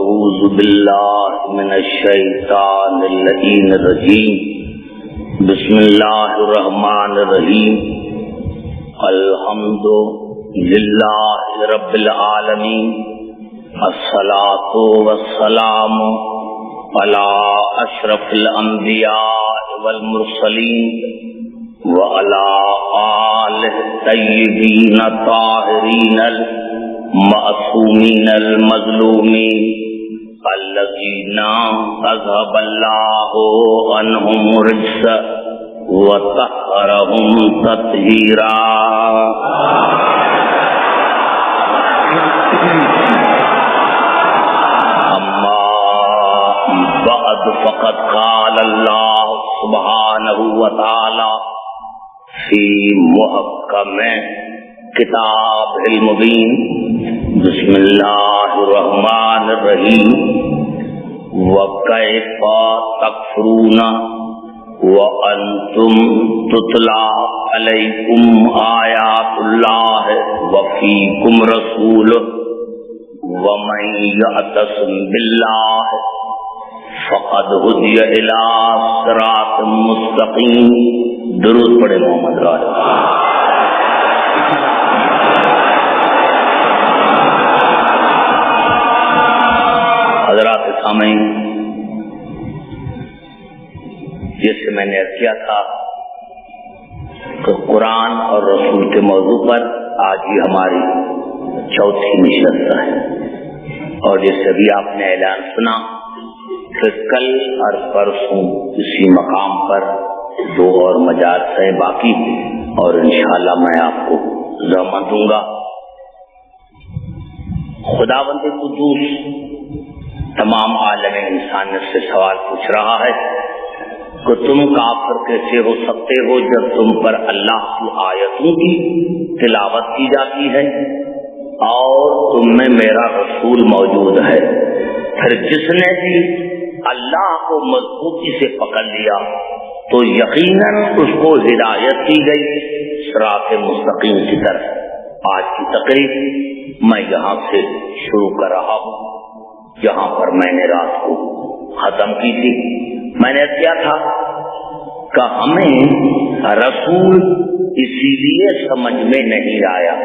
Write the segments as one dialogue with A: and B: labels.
A: اعوذ باللہ من الشیطان اللعین الرجیم بسم اللہ الرحمن الرحیم الحمد للہ رب العالمین الصلاۃ والسلام علی اشرف الانبیاء والمرسلین وعلی آلہ الطیبین الطاہرین المعصومین المظلومین الذین اذهب اللہ عنہم الرجس وطہرہم تطہیرا. اما بعد فقد قال اللہ سبحانہ وتعالی فی محکم کتاب المبین بسم اللہ الرحمن الرحیم وَكَيْفَ تَكْفُرُونَ وَأَنْتُمْ تُتْلَى عَلَيْكُمْ آيَاتُ اللَّهِ وَفِيكُمْ رَسُولُهُ وَمَنْ يَعْتَصِمْ بِاللَّهِ فَقَدْ هُدِيَ إِلَى صِرَاطٍ مُسْتَقِيمٍ. درود پڑھے محمد راجہ. حضرات سامعین، جیسے میں نے عرض کیا تھا کہ قرآن اور رسول کے موضوع پر آج ہی ہماری چوتھی نشست ہے، اور جیسے ابھی آپ نے اعلان سنا کہ کل اور پرسوں اسی مقام پر دو اور مجالس ہیں باقی، اور انشاءاللہ میں آپ کو زحمت دوں گا. خداوند قدوس تمام عالم انسانیت سے سوال پوچھ رہا ہے کہ تم کافر کیسے ہو سکتے ہو جب تم پر اللہ کی آیتوں کی تلاوت کی جاتی ہے اور تم میں میرا رسول موجود ہے. پھر جس نے بھی اللہ کو مضبوطی سے پکڑ لیا تو یقیناً اس کو ہدایت کی گئی صراط مستقیم کی طرف. آج کی تقریر میں یہاں سے شروع کر رہا ہوں جہاں پر میں نے رات کو ختم کی تھی. میں نے کیا تھا کہ ہمیں رسول اسی لیے سمجھ میں نہیں آیا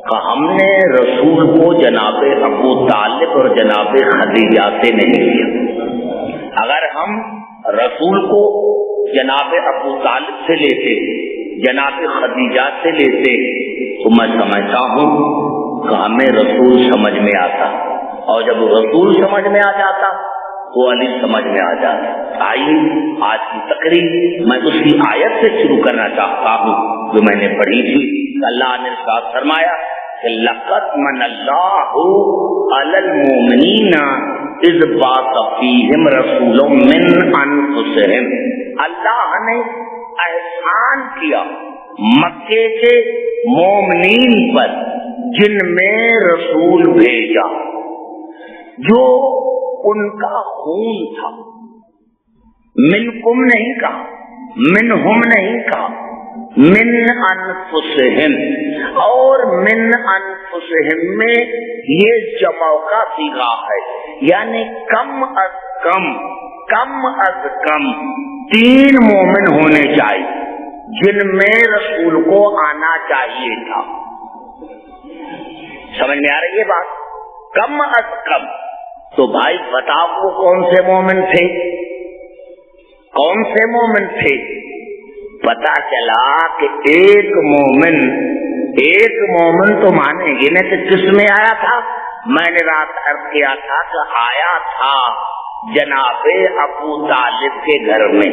A: کہ ہم نے رسول کو جناب ابو طالب اور جناب خدیجہ سے نہیں لیا. اگر ہم رسول کو جناب ابو طالب سے لیتے، جناب خدیجہ سے لیتے، تو میں سمجھتا ہوں کہ ہمیں رسول سمجھ میں آتا، اور جب رسول سمجھ میں آ جاتا تو علی سمجھ میں آ جاتا. آئیے آج کی تقریر میں اسی آیت سے شروع کرنا چاہتا ہوں جو میں نے پڑھی تھی. اللہ نے ارشاد فرمایا کہ لقد من اللہ علی المؤمنین اذ بعث فیہم رسولا من انفسہم. اللہ نے احسان کیا مکے کے مومنین پر جن میں رسول بھیجا جو ان کا خون تھا. منکم نہیں کہا، منہم نہیں کہا، من انفسہم. اور من انفسہم میں یہ جمع کا صیغہ ہے، یعنی کم از کم 3 مومن ہونے چاہیے جن میں رسول کو آنا چاہیے تھا. سمجھ میں آ رہی ہے بات؟ کم از کم. تو بھائی بتاؤ وہ کون سے مومن تھے؟ کون سے مومن تھے؟ پتا چلا کہ ایک مومن تو مانیں گے نا کہ کس میں آیا تھا؟ میں نے رات عرض کیا تھا کہ آیا تھا جناب ابو طالب کے گھر میں،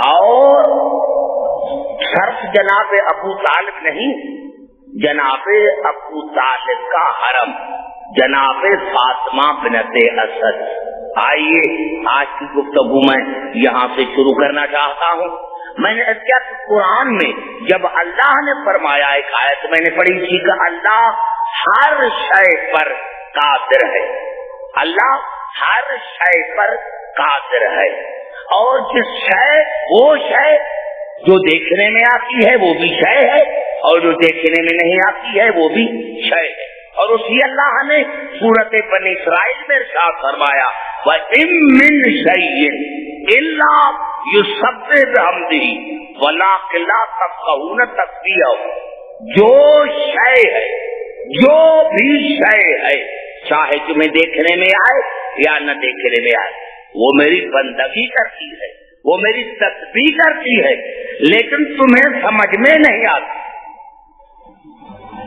A: اور صرف جناب ابو طالب نہیں، جناب ابو طالب کا حرم جناب فاطمہ بنت اسد. آئیے آج کی گفتگو میں یہاں سے شروع کرنا چاہتا ہوں. میں نے کیا قرآن میں جب اللہ نے فرمایا، ایک آیت میں نے پڑھی تھی کہ اللہ ہر شے پر قادر ہے، اللہ ہر شے پر قادر ہے، اور جس شے وہ شے جو دیکھنے میں آتی ہے وہ بھی شے ہے، اور جو دیکھنے میں نہیں آتی ہے وہ بھی شے ہے. اور اسی اللہ نے سورۃ بنی اسرائیل میں ارشاد فرمایا وَإِن مِّن شَيْءٍ إِلَّا يُسَبِّحُ بِحَمْدِهِ وَلَٰكِن لَّا تَفْقَهُونَ تَسْبِيحَهُ، جو شے ہے، جو بھی شے ہے، چاہے تمہیں دیکھنے میں آئے یا نہ دیکھنے میں آئے، وہ میری بندگی کرتی ہے، وہ میری تسبیح کرتی ہے، لیکن تمہیں سمجھ میں نہیں آتی۔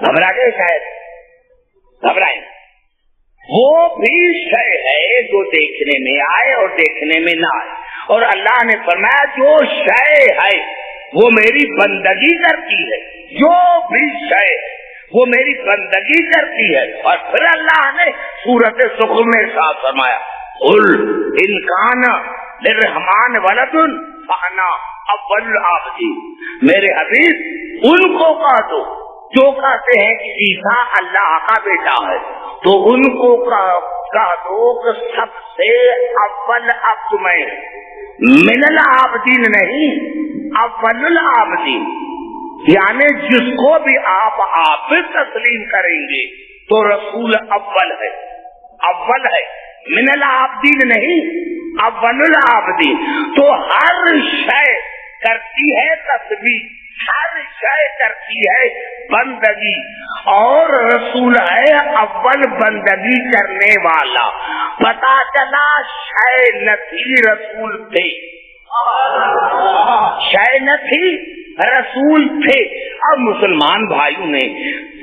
A: گھبرا گئے شاید؟ گھبرائیں، وہ بھی شے ہے جو دیکھنے میں آئے اور دیکھنے میں نہ آئے، اور اللہ نے فرمایا جو شے ہے وہ میری بندگی کرتی ہے، جو بھی شے وہ میری بندگی کرتی ہے۔ اور پھر اللہ نے سورۃ زخرف میں ارشاد فرمایا قل ان کان للرحمن ولد فانا اول العابدین، میرے حبیب ان کو کہہ دو جو کہتے ہیں کہ عیسیٰ اللہ کا بیٹا ہے، تو ان کو کہہ دو کہ سب سے اول عبد میں، من العابدین نہیں، اول العابدین، یعنی جس کو بھی آپ تسلیم کریں گے تو رسول اول ہے، اول ہے، من العابدین نہیں، اول العابدین۔ تو ہر شے کرتی ہے تسبیح، ہر شے کرتی ہے بندگی، اور رسول ہے اول بندگی کرنے والا۔ پتا چلا شے نہ تھی رسول تھے، شے نہ تھی رسول تھے۔ اب مسلمان بھائیوں نے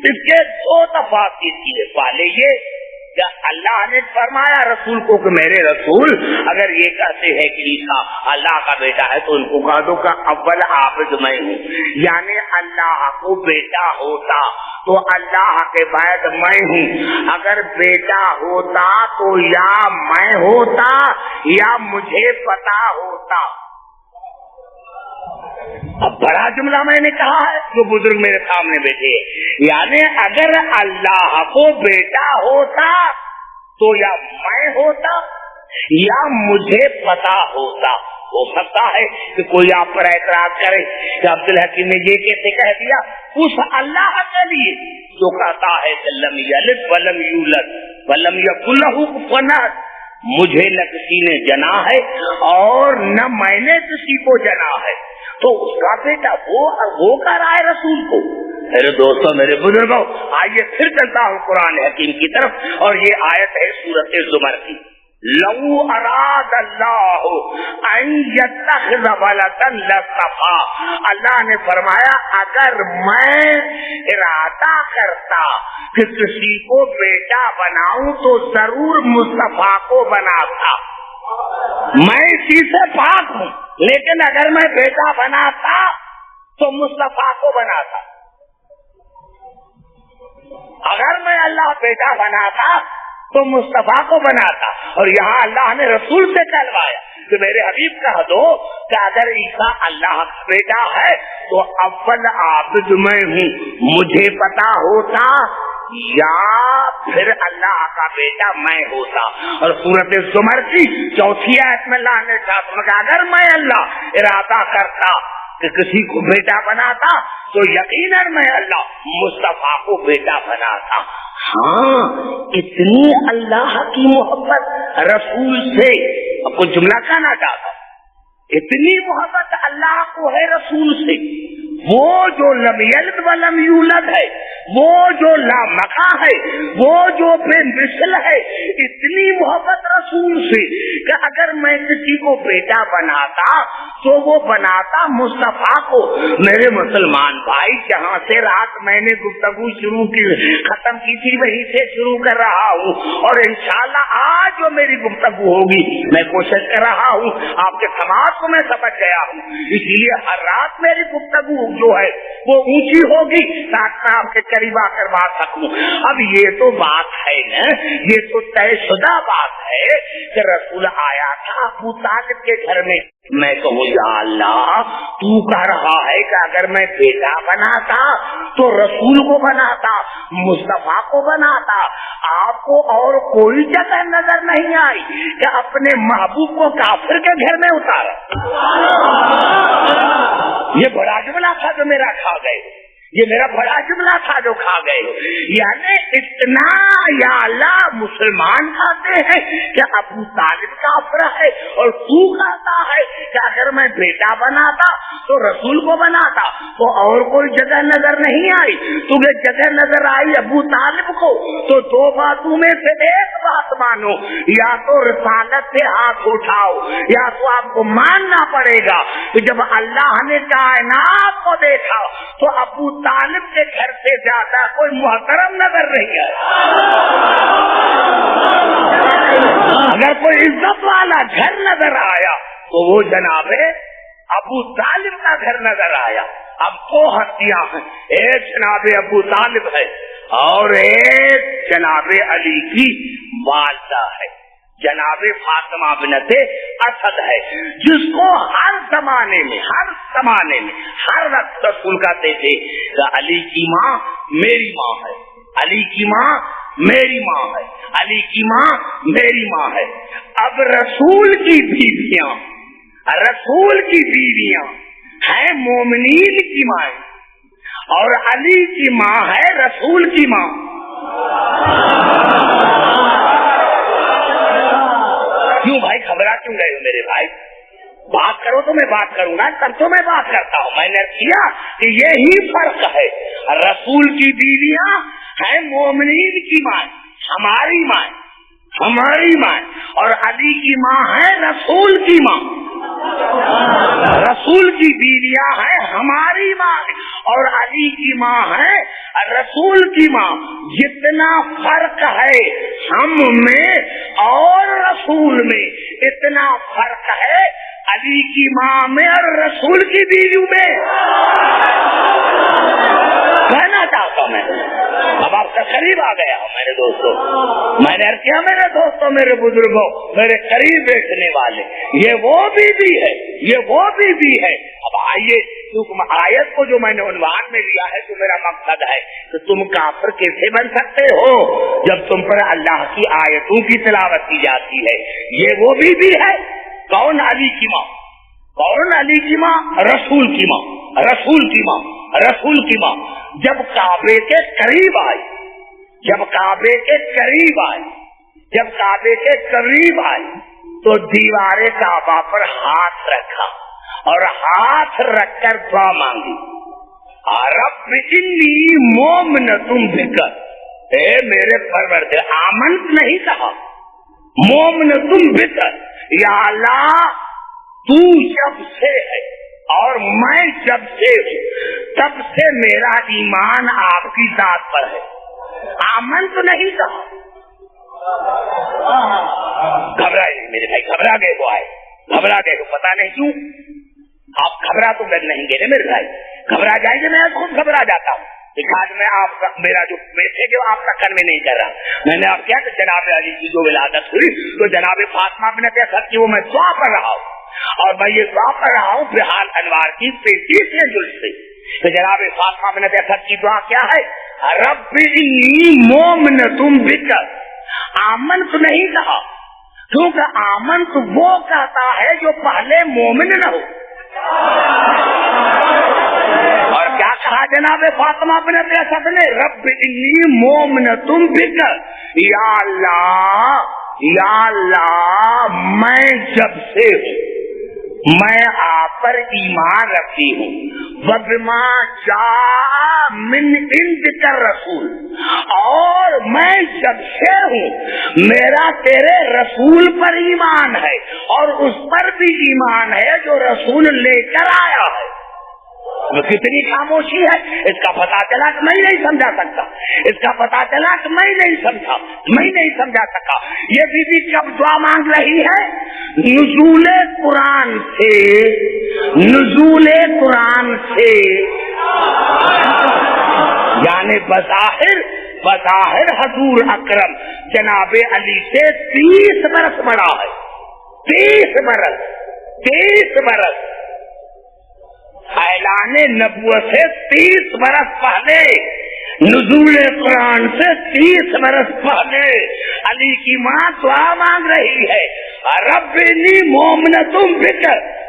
A: اس کے دو تفاصیل کیے، پہلے یہ کہ اللہ نے فرمایا رسول کو کہ میرے رسول اگر یہ کہتے ہیں کہ عیسیٰ اللہ کا بیٹا ہے تو ان کو کہہ دو کہ اول عابد میں ہوں، یعنی اللہ کو بیٹا ہوتا تو اللہ کے بعد میں ہوں، اگر بیٹا ہوتا تو یا میں ہوتا یا مجھے پتا ہوتا۔ اب بڑا جملہ میں نے کہا ہے جو بزرگ میرے سامنے بیٹھے ہیں، یعنی اگر اللہ کو بیٹا ہوتا تو یا میں ہوتا یا مجھے پتا ہوتا۔ ہو سکتا ہے کہ کوئی آپ پر اعتراض کرے کہ عبدالحکیم نے یہ کیسے کہہ دیا اس اللہ کے لیے جو کہتا ہے کہ لم یلد ولم یولد ولم یکن لہ کفوا احد، مجھے نہ کسی نے جنا ہے اور نہ میں نے کسی کو جنا ہے، تو اس کا بیٹا وہ کہہ رہا ہے رسول کو۔ میرے دوستوں، میرے بزرگوں، آئیے پھر چلتا ہوں قرآن حکیم کی طرف، اور یہ آیت ہے سورۃ زمر کی۔ لو اراد اللہ ان یتخذ ولدا لاصطفیٰ، اللہ نے فرمایا اگر میں ارادہ کرتا کہ کسی کو بیٹا بناؤں تو ضرور مصطفیٰ کو بناتا۔ میں اسی سے پاک ہوں، لیکن اگر میں بیٹا بناتا تو مصطفیٰ کو بناتا، اگر میں اللہ بیٹا بناتا تو مصطفیٰ کو بناتا۔ اور یہاں اللہ نے رسول سے کہلوایا کہ میرے حبیب کہہ دو کہ اگر عیسیٰ اللہ کا بیٹا ہے تو اول عابد میں ہوں، مجھے پتا ہوتا یا پھر اللہ کا بیٹا میں ہوتا۔ اور سورۃ زمر کی 4 آیت میں اللہ نے کہا اگر میں اللہ ارادہ کرتا کہ کسی کو بیٹا بناتا تو یقیناً میں اللہ مصطفیٰ کو بیٹا بناتا۔ ہاں، اتنی اللہ کی محبت رسول سے، اب کوئی جملہ کہنا چاہتا، اتنی محبت اللہ کو ہے رسول سے، وہ جو لم یلد ولم یولد ہے، وہ جو لامقا ہے، وہ جو بے مثل ہے، اتنی محبت رسول سے کہ اگر میں کسی کو بیٹا بناتا تو وہ بناتا مصطفیٰ کو۔ میرے مسلمان بھائی، جہاں سے رات میں نے گفتگو ختم کی تھی وہیں سے شروع کر رہا ہوں، اور انشاءاللہ آج جو میری گفتگو ہوگی میں کوشش کر رہا ہوں آپ کے سماج کو میں سمجھ گیا ہوں، اسی لیے ہر رات میری گفتگو جو ہے وہ اونچی ہوگی تاکہ میں آپ کے قریب آ کر بات سکوں۔ اب یہ تو بات ہے نا، یہ تو طے شدہ بات ہے کہ رسول آیا تھا ابو طالب کے گھر میں، میں کہوں یا اللہ تو کہہ رہا ہے کہ اگر میں بیٹا بناتا تو رسول کو بناتا، مصطفیٰ کو بناتا، آپ کو اور کوئی جگہ نظر نہیں آئی کہ اپنے محبوب کو کافر کے گھر میں اتارا؟ یہ بڑا جملہ تھا جو میرا کھا گئے، یہ میرا بڑا جملہ تھا جو کھا گئے. یعنی اتنا یا اللہ مسلمان کھاتے ہیں کہ ابو طالب کافر ہے اور تو کہتا ہے کہ اگر میں بیٹا بناتا تو رسول کو بناتا. تو اور کوئی جگہ نظر نہیں آئی, تمہیں جگہ نظر آئی ابو طالب کو, تو دو باتوں میں سے ایک بات مانو, یا تو رسالت سے ہاتھ اٹھاؤ یا تو آپ کو ماننا پڑے گا کہ جب اللہ نے کائنات کو دیکھا تو ابو طالب کے گھر سے زیادہ کوئی محترم نظر نہیں ہے. اگر کوئی عزت والا گھر نظر آیا تو وہ جناب ابو طالب کا گھر نظر آیا. اب دو ہستیاں ہیں, ایک جناب ابو طالب ہے اور ایک جناب علی کی والدہ ہے, جناب فاطمہ بنت اسد ہے, جس کو ہر زمانے میں ہر وقت رسول کہتے تھے کہ علی کی ماں میری ماں ہے, علی کی ماں میری ماں ہے, علی کی ماں میری ماں ہے. اب رسول کی بیویاں ہیں مومنین کی ماں اور علی کی ماں ہے رسول کی ماں. کیوں بھائی گھبرا کیوں گئے ہو میرے بھائی؟ بات کرو تو میں بات کروں گا, تب تو میں بات کرتا ہوں. میں نے کیا کہ یہی فرق ہے, رسول کی بیویاں ہیں مومنین کی ماں, ہماری ماں, اور علی کی ماں ہے رسول کی ماں. رسول کی بیویاں ہیں ہماری ماں اور علی کی ماں ہے رسول کی ماں. جتنا فرق ہے ہم میں اور رسول میں, اتنا فرق ہے علی کی ماں میں اور رسول کی بیویوں میں. کہنا چاہتا ہوں میں, اب آپ کا قریب آ گیا ہوں میرے دوستوں. میں نے کیا میرے دوستوں, میرے بزرگوں, میرے قریب بیٹھنے والے, یہ وہ بھی ہے. اب آئیے, آیت کو جو میں نے عنوان میں لیا ہے تو میرا مقصد ہے کہ تم کافر کیسے بن سکتے ہو جب تم پر اللہ کی آیتوں کی تلاوت کی جاتی ہے. یہ وہ بھی ہے. کون؟ علی کی ماں. کون علی کی ماں؟ رسول کی ماں. جب کعبے کے قریب آئی تو دیوار کعبہ پر ہاتھ رکھا اور ہاتھ رکھ کر دعا مانگی, رب انی مومنتم بک, اے میرے پروردگار, آمنت نہیں کہا, مومنتم بک, یا اللہ تو جب سے ہے اور میں جب سے ہوں تب سے میرا ایمان آپ کی ذات پر ہے. آمن تو نہیں کہا. گھبرائے میرے بھائی, گھبرا گئے تو پتا نہیں کیوں. آپ گھبرا تو نہیں گئے میرے بھائی, گھبرا جائیں گے, میں خود گھبرا جاتا ہوں. آج میں آپ کا میرا جو میسج ہے آپ کا کنوے نہیں کر رہا. میں نے آپ کیا کہ جناب علی کی جو ولادت ہوئی تو جناب فاطمہ بنت اسد کی وہ میں دعا پڑھ رہا ہوں, اور میں یہ دعا پڑھ رہا ہوں بحال انوار کی 35ویں جلد سے. تو جناب فاطمہ بنت اسد کی دعا کیا ہے؟ رب انی مومنتم بک. آمن تو نہیں کہا, کیونکہ آمن تو وہ کہتا ہے جو پہلے مومن نہ ہو. اور کیا کہا جناب فاطمہ بنت اسد نے؟ رب انی مومنتم بک, یا اللہ میں جب سے ہوں میں آپ پر ایمان رکھتی ہوں. وبما جاء من عندک الرسول, اور میں جب سے ہوں میرا تیرے رسول پر ایمان ہے اور اس پر بھی ایمان ہے جو رسول لے کر آیا ہے. کتنی خاموشی ہے, اس کا پتا چلا کہ میں نہیں سمجھا سکتا, اس کا پتا چلا کہ میں نہیں سمجھا سکا. یہ بیوی کب دعا مانگ رہی ہے؟ نزول قرآن سے یعنی بظاہر حضور اکرم جناب علی سے 30 برس بڑا ہے. 30 برس اعلان نبوت سے 30 برس پہلے, نزول قرآن سے 30 برس پہلے علی کی ماں دعا مانگ رہی ہے, رب انی مومنتم بک,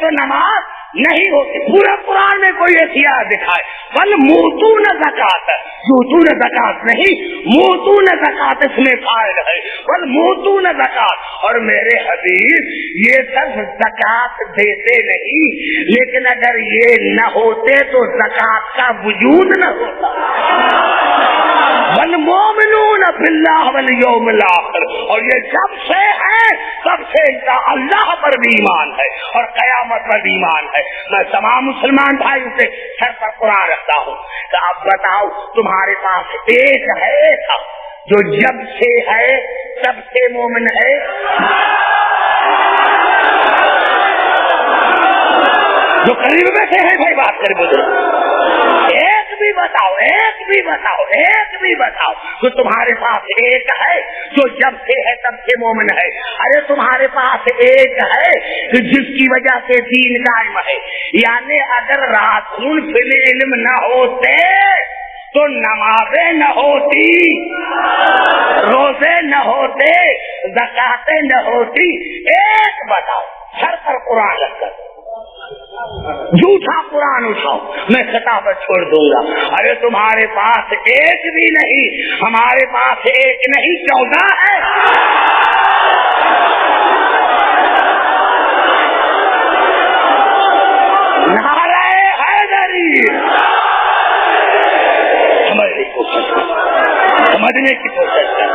A: تو نماز نہیں ہوتی. پورا قرآن میں کوئی ایسی آیت دکھائے بل موتون زکات، یوتون زکات نہیں، موتون زکات اس میں فائل ہے، بل موتون زکات. اور میرے حبیب یہ صرف زکات دیتے نہیں، لیکن اگر یہ نہ ہوتے تو زکات کا وجود نہ ہوتا. والمؤمنون باللہ والیوم الآخر، اور یہ جب سے ہے تب سے ان کا اللہ پر بھی ایمان ہے اور قیامت پر بھی ایمان ہے. میں تمام مسلمان بھائیوں سے سر پر قرآن رکھتا ہوں کہ اب بتاؤ تمہارے پاس ایک ہے تھا جو جب سے ہے تب سے مومن ہے؟ جو قریب بیٹھے ہیں بھائی بات کرے بزرگ، ایک بھی بتاؤ، ایک بھی بتاؤ، ایک بھی بتاؤ تو تمہارے پاس ایک ہے جو جب سے ہے تب سے مومن ہے. ارے تمہارے پاس ایک ہے جس کی وجہ سے دین قائم ہے. یعنی اگر راسخون فی العلم نہ ہوتے تو نمازیں نہ ہوتی، روزے نہ ہوتے، زکاتیں نہ ہوتی. ایک بتاؤ سر پر قرآن رکھ کر، جھوٹا قرآن اٹھاؤ، میں خطابت چھوڑ دوں گا. ارے تمہارے پاس ایک بھی نہیں، ہمارے پاس ایک نہیں 14 ہے. نعرہ حیدری، سمجھنے کی کوشش کر.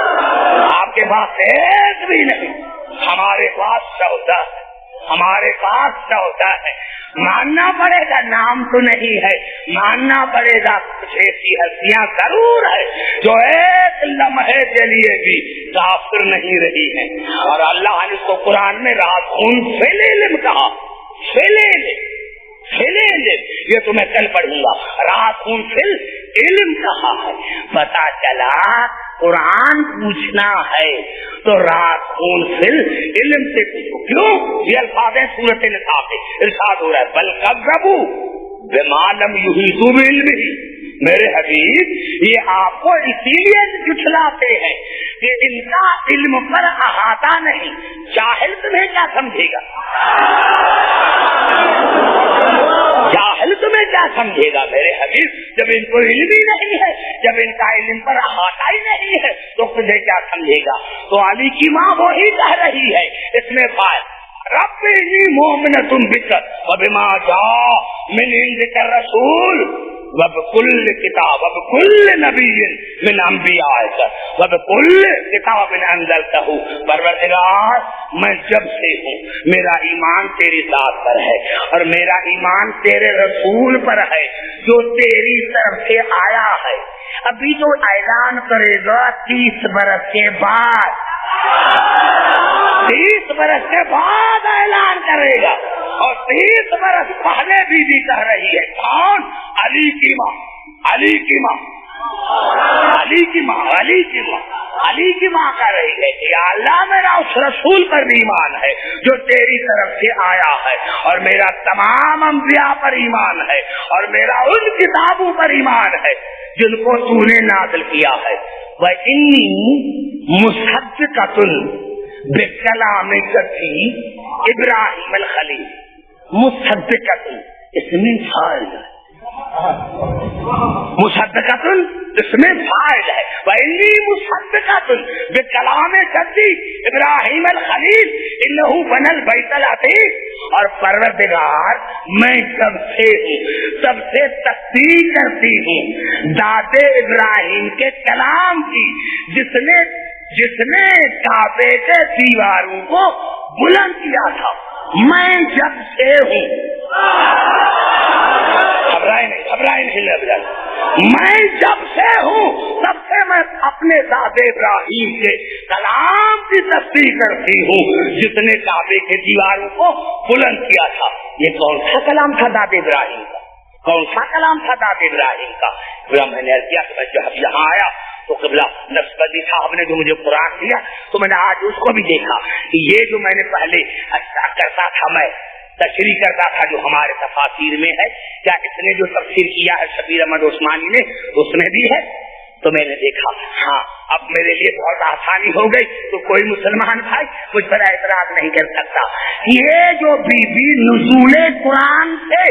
A: آپ کے پاس ایک بھی نہیں، ہمارے پاس 14 ہے، ہمارے پاس 14 ہے. ماننا پڑے گا، نام تو نہیں ہے، ماننا پڑے گا کچھ ایسی ہستیاں ضرور ہے جو ایک لمحے کے لیے بھی کافر نہیں رہی ہیں. اور اللہ نے اس کو قرآن میں راسخون فی العلم کہا. فی العلم، فی العلم، یہ تو میں کل پڑھوں گا. راسخون فی العلم کہا ہے. پتا چلا قرآن پوچھنا ہے تو راسخون فی العلم سے پوچھو. کیوں؟ یہ الفاظ ہیں سورۃ النساء کے، ارشاد ہو رہا ہے بل کذبوا بما لم یحیطوا بعلمہ. میرے حبیب یہ آپ کو اسی لیے جھٹلاتے ہیں کہ ان کا علم پر احاطہ نہیں. جاہل تمہیں کیا سمجھے گا؟ جاہل تمہیں کیا سمجھے گا میرے حبیب؟ جب ان کو علم ہی نہیں ہے، جب ان کا علم پر احاطہ ہی نہیں ہے تو تمہیں کیا سمجھے گا؟ تو علی کی ماں وہی کہہ رہی ہے اس میں فائد ربی مومنۃ بک وبما جاء من عندک الرسول وبكل کتاب وبكل نبی من انبیائک وبكل کتاب انزلتہ. پروردگار میں جب سے ہوں، میرا ایمان تیری ذات پر ہے اور میرا ایمان تیرے رسول پر ہے جو تیری طرف سے آیا ہے. ابھی تو اعلان کرے گا 30 برس کے بعد، 30 برس کے بعد اعلان کرے گا. اور 30 برس پہلے بھی کہہ رہی ہے. کون؟ علی کی ماں، علی کی ماں، علی کی ماں، علی کی ماں، علی کی ماں کہہ رہی ہے کہ یا اللہ میرا اس رسول پر بھی ایمان ہے جو تیری طرف سے آیا ہے، اور میرا تمام انبیاء پر ایمان ہے، اور میرا ان کتابوں پر ایمان ہے جن کو تو نے نازل کیا ہے. وَإِنِّي مُصَدِّقَةٌ بِكَلَامِكَ فِي ابراہیم الخلیل. مصدقۃ اس میں فاعل ہے، مصدقۃ اس میں فاعل ہے. وَإِنِّي مُصَدِّقَةٌ بِكَلَامِكَ ابراہیم الخلیل إِنَّهُ بَنَى الْبَيْتَ الْعَتِيقَ. اور پروردگار میں سب سے ہوں، سب سے تصدیق کرتی ہوں داد ابراہیم کے کلام کی جس نے کعبے کے دیواروں کو بلند کیا تھا. میں جب سے ہوں، گھبرائے نہیں، میں جب سے ہوں تب سے میں اپنے داد ابراہیم کے کلام کی تصدیق کرتی ہوں جس نے کعبے کے دیواروں کو بلند کیا تھا. یہ کون سا کلام تھا داد ابراہیم کا؟ کون سا کلام تھا داد ابراہیم کا؟ میں نے کیا کہ جب یہاں آیا تو قبلہ نقشبندی صاحب نے جو مجھے قرآن دیا تو میں نے آج اس کو بھی دیکھا کہ یہ جو میں نے پہلے کرتا تھا، میں تشریح کرتا تھا جو ہمارے تفاسیر میں ہے، کیا اس نے جو تفسیر کیا ہے شبیر احمد عثمانی نے اس میں بھی ہے. تو میں نے دیکھا ہاں اب میرے لیے بہت آسانی ہو گئی، تو کوئی مسلمان بھائی مجھ پر اعتراض نہیں کر سکتا۔ یہ جو بی بی نزول قرآن سے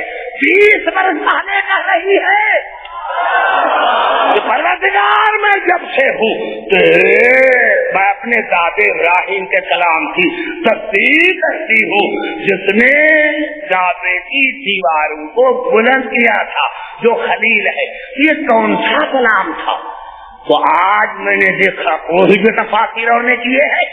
A: 20 برس پہلے کر رہی ہے کہ پروردگار میں جب سے ہوں میں اپنے دادے ابراہیم کے کلام کی تصدیق کرتی ہوں جس نے کعبے کی دیواروں کو بلند کیا تھا، جو خلیل ہے۔ یہ کون سا کلام تھا؟ تو آج میں نے دیکھا کوئی جو تفاسیر نے کیے ہیں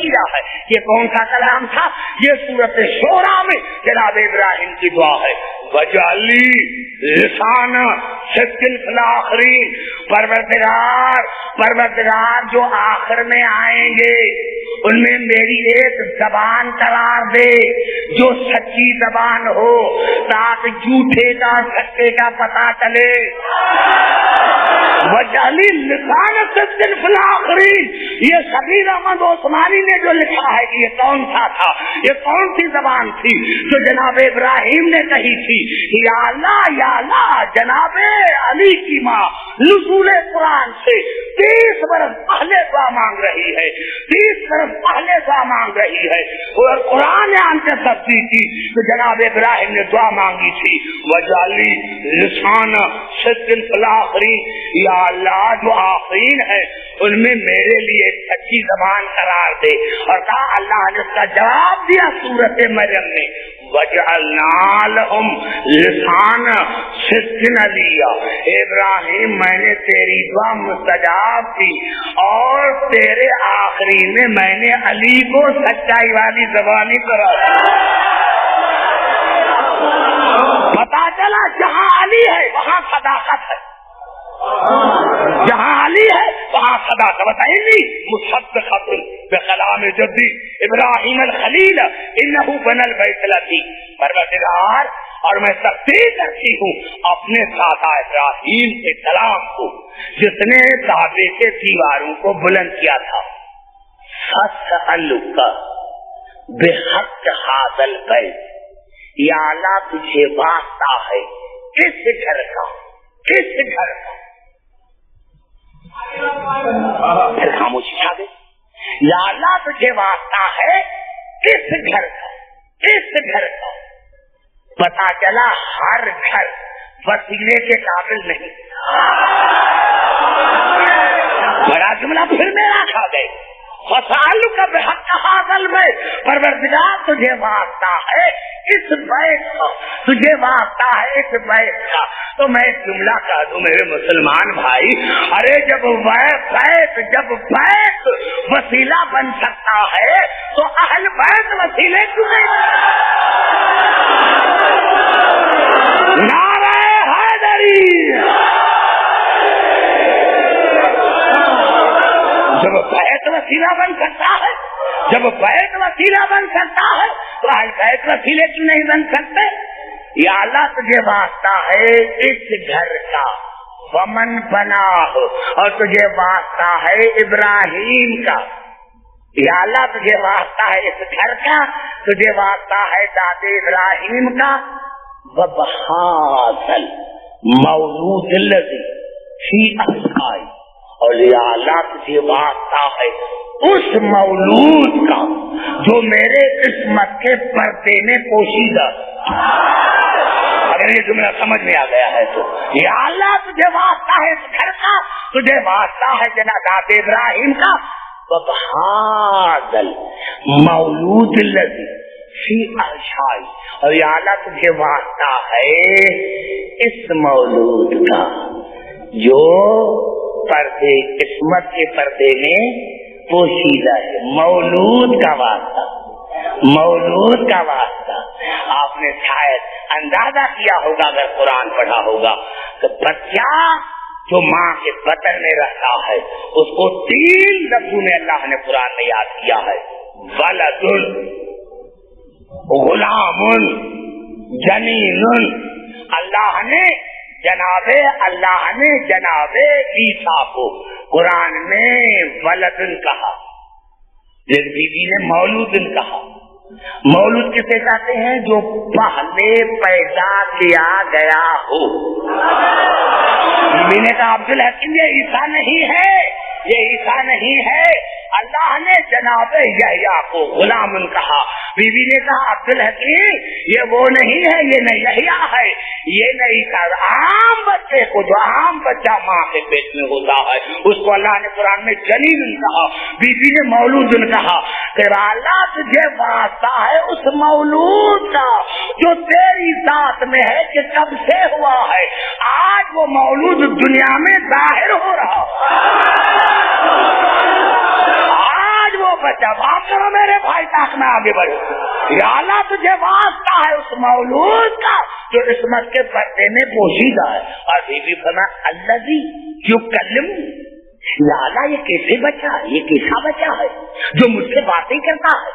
A: کیا ہے یہ کون سا کلام تھا؟ یہ سورۃ شورى میں جناب ابراہیم کی دعا ہے، وجعلی لسان صدق فی الآخرین، پروردگار جو آخر میں آئیں گے ان میں میری ایک زبان قرار دے جو سچی زبان ہو، تاکہ جھوٹے کا سچے کا پتہ چلے۔ وجعلی لسان صدق فی الآخرین، یہ شبیر احمد عثمانی نے جو لکھا ہے کہ یہ کون سا تھا، یہ کون سی زبان تھی جو جناب ابراہیم نے کہی تھی یا اللہ جناب علی کی ماں نزول قرآن سے 30 برس پہلے دعا مانگ رہی ہے، 30 برس پہلے دعا مانگ رہی ہے، اور قرآن نے ان سے تصدیق کی تو جناب ابراہیم نے دعا مانگی تھی وجعلی لسان صدق فی الآخرین، یا اللہ جو آخرین ہے ان میں میرے لیے سچی زبان قرار دے۔ اور کہا اللہ نے اس کا جواب دیا سورۃ مریم میں، وجعلنا لهم لسان صدق علیہ، ابراہیم میں نے تیری دعا مستجاب کی اور تیرے آخری میں میں نے علی کو سچائی والی زبانی کرا۔ پتا چلا جہاں علی ہے وہاں صداقت ہے، جہاں علی ہے وہاں صداقت۔ بتائیے مصدقۃ بکلام جدی ابراہیم الخلیل انہ بن البیت العتیق، پروردگار اور میں تصدیق کرتی ہوں اپنے دادا ابراہیم کے کلام کو جس نے کعبے کے دیواروں کو بلند کیا تھا۔ فاسألک بحق ھذا البیت، یا اللہ تجھے واسطہ ہے کس گھر کا، کس گھر کا؟ پھر خاموشی چھا گئی۔ یا اللہ تجھے واسطہ ہے کس گھر کا، کس گھر کا؟ پتا چلا ہر گھر وسیلے کے قابل نہیں۔ بڑا جملہ پھر میرا کھا گئے، فسألک بحق ھذا البیت، پروردگار تجھے واسطہ ہے اس بیت کا، تجھے واسطہ ہے اس بیت کا۔ تو میں جملہ کہہ دوں میرے مسلمان بھائی، ارے جب بیت وسیلہ بن سکتا ہے تو اہل بیت وسیلے کیوں نہیں؟ نعرہ حیدری، جب بیت وسیلہ بن سکتا ہے، جب بیت وسیلہ بن سکتا ہے تو اہل بیت وسیلے کیوں نہیں بن سکتے؟ یا اللہ تجھے واسطہ ہے اس گھر کا، ومن بنا ہو، اور تجھے واسطہ ہے ابراہیم کا۔ یا اللہ تجھے واسطہ ہے اس گھر کا، تجھے واسطہ ہے دادے ابراہیم کا، وبہذا المولود الذی فی احشائی، اور یا اللہ تجھے واسطہ ہے اس مولود کا جو میرے قسمت کے پردے میں پوشیدہ۔ اگر یہ جملہ سمجھ میں آ گیا ہے تو یا اللہ تجھے واسطہ ہے اس گھر کا، تجھے واسطہ ہے جناب ابراہیم کا، وبہذا المولود الذی فی احشائی، اور یا اللہ تجھے واسطہ ہے اس مولود کا جو پردے قسمت کے پردے میں پوشیدہ ہے۔ مولود کا واسطہ، مولود کا واسطہ۔ آپ نے شاید اندازہ کیا ہوگا اگر قرآن پڑھا ہوگا کہ بچہ جو ماں کے بطن میں رہتا ہے اس کو 3 لفظوں میں اللہ نے قرآن میں یاد کیا ہے، ولد، غلام، جنین۔ اللہ نے جناب عیسیٰ کو قرآن میں ولدن کہا، ایک بیوی نے مولودن کہا، مولود کسے کہتے ہیں؟ جو پہلے پیدا کیا گیا ہو۔ بیوی نے کہا عبدالحکیم یہ عیسیٰ نہیں ہے، یہ عیسیٰ نہیں ہے، اللہ نے جناب یحییٰ کو غلام کہا۔ بیوی نے کہا عبدالحکیم یہ وہ نہیں ہے، یہ نہ یحییٰ ہے، یہ نہ عیسیٰ، عام بچے کو، جو عام بچہ ماں کے پیٹ میں ہوتا ہے اس کو اللہ نے قرآن میں جنین کہا، بیوی نے مولود کہا۔ کہ اللہ تجھے واسطہ ہے اس مولود کا جو تیری ذات میں ہے کہ کب سے ہوا ہے، آج وہ مولود دنیا میں ظاہر ہو رہا ہے۔ آج وہ بچہ، بات کرو میرے بھائی تاک میں آگے بڑھو، یا اللہ تجھے واسطہ ہے اس مولود کا جو عصمت کے پردے میں پوشیدہ ہے۔ اور بیوی فرمایا الذی یکلم، یا اللہ یہ کیسے بچہ ہے، یہ کیسا بچہ ہے جو مجھ سے باتیں کرتا ہے،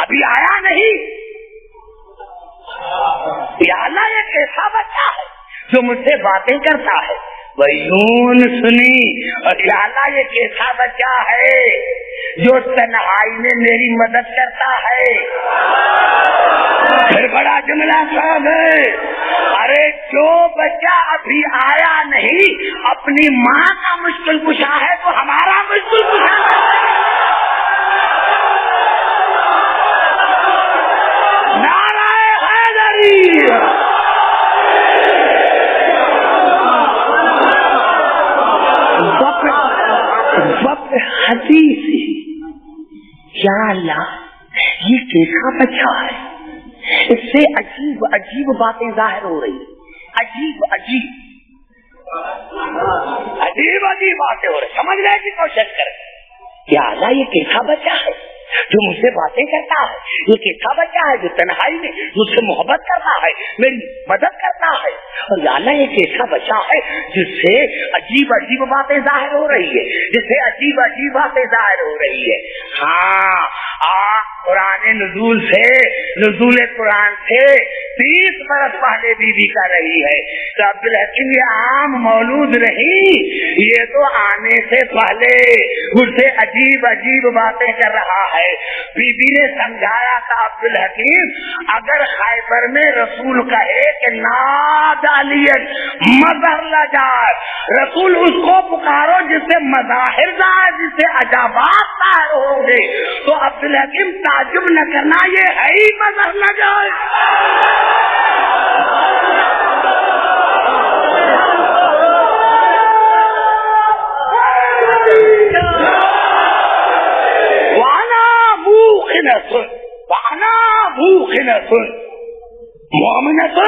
A: ابھی آیا نہیں، یا اللہ یہ کیسا بچہ ہے جو مجھ سے باتیں کرتا ہے، ویون سنی، اور یا اللہ یہ کیسا بچہ ہے جو تنہائی میں میری مدد کرتا ہے۔ پھر بڑا جملہ صاحب ہے، ارے جو بچہ ابھی آیا نہیں اپنی ماں کا مشکل کشا ہے تو ہمارا مشکل کشا نعرہ حیدری۔ وقت حدیث، یا اللہ یہ کیسا بچہ ہے، اس سے عجیب عجیب باتیں ظاہر ہو رہی ہیں، عجیب عجیب باتیں ہو رہی، سمجھنے کی کوشش کریں۔ یا اللہ یہ کیسا بچہ ہے جو مجھ سے باتیں کرتا ہے، یہ کیسا بچہ ہے جو تنہائی میں مجھ سے محبت کرتا ہے، میری مدد کرتا ہے، اور یا اللہ یہ کیسا بچہ ہے جس سے عجیب عجیب باتیں ظاہر ہو رہی ہے، جس سے عجیب عجیب باتیں ظاہر ہو رہی ہے۔ ہاں قرآن نزول قرآن سے 30 برس پہلے بیوی کا رہی ہے، تو عبدالحکیم یہ عام مولود نہیں، یہ تو آنے سے پہلے مجھ سے عجیب عجیب باتیں کر رہا ہے۔ بیوی نے سمجھایا تھا عبدالحکیم اگر خیبر میں رسول کہے کہ نادالیت مظہر لجائے، رسول اس کو پکارو جس سے مظاہر جائے، جس سے عجابات ظاہر ہوں گے، تو عبدالحکیم تعجب نہ کرنا یہ ہے ہی مظہر لجائے۔ وانا موقنۃ مؤمنۃ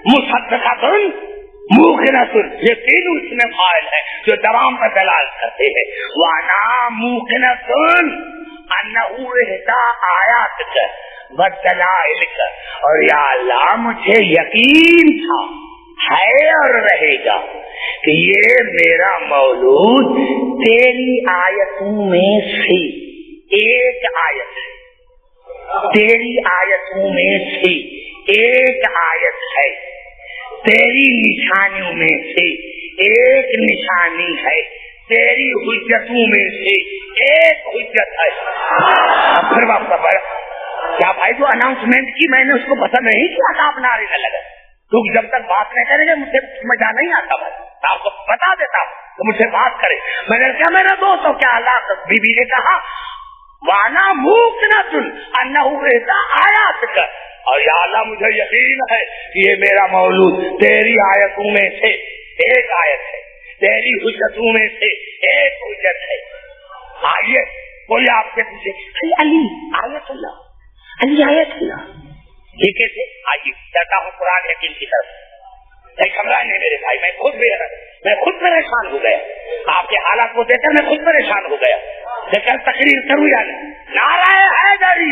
A: مصدقۃ موقنۃ، یہ تینوں اس میں فاعل ہے جو دوام پر دلالت کرتے ہیں۔ وانا موقنۃ انہ احدی آیاتک ودلائلک، اور یا اللہ مجھے یقین تھا، ہے اور رہے گا کہ یہ میرا مولود تیری آیتوں میں سے ایک آیت ہے، تیری آیتوں میں سے ایک آیت ہے، تیری نشانیوں میں سے ایک نشانی ہے، تیری حجتوں میں سے ایک حجت ہے۔ اب پھر واپس کیا بھائی جو اناؤنسمنٹ کی میں نے اس کو پسند نہیں کیا تھا، اپنا نہ لگا، کیونکہ جب تک بات نہیں کریں گے مجھے مزہ نہیں آتا، بھائی آپ کو بتا دیتا ہوں تو مجھ سے بات کرے۔ میں نے کیا میرا دوستوں کیا اللہ بیوی نے کہا وانا موقنۃ انہ احدی آیاتک، اور یا اللہ مجھے یقین ہے کہ یہ میرا مولود تیری آیتوں میں سے ایک آیت ہے، تیری حجتوں میں سے ایک حجت ہے۔ آئیے کوئی آپ کے پیچھے علی آیت اللہ، علی آیت اللہ، یہ کیسے؟ آئیے چلتا ہوں قرآن حکیم کی طرف۔ سمجھا نہیں میرے بھائی، میں خود پریشان ہو گیا، آپ کے حالات کو دیکھ کر میں خود پریشان ہو گیا، لیکن تقریر کروں یا نہیں؟ نعرہ حیدری،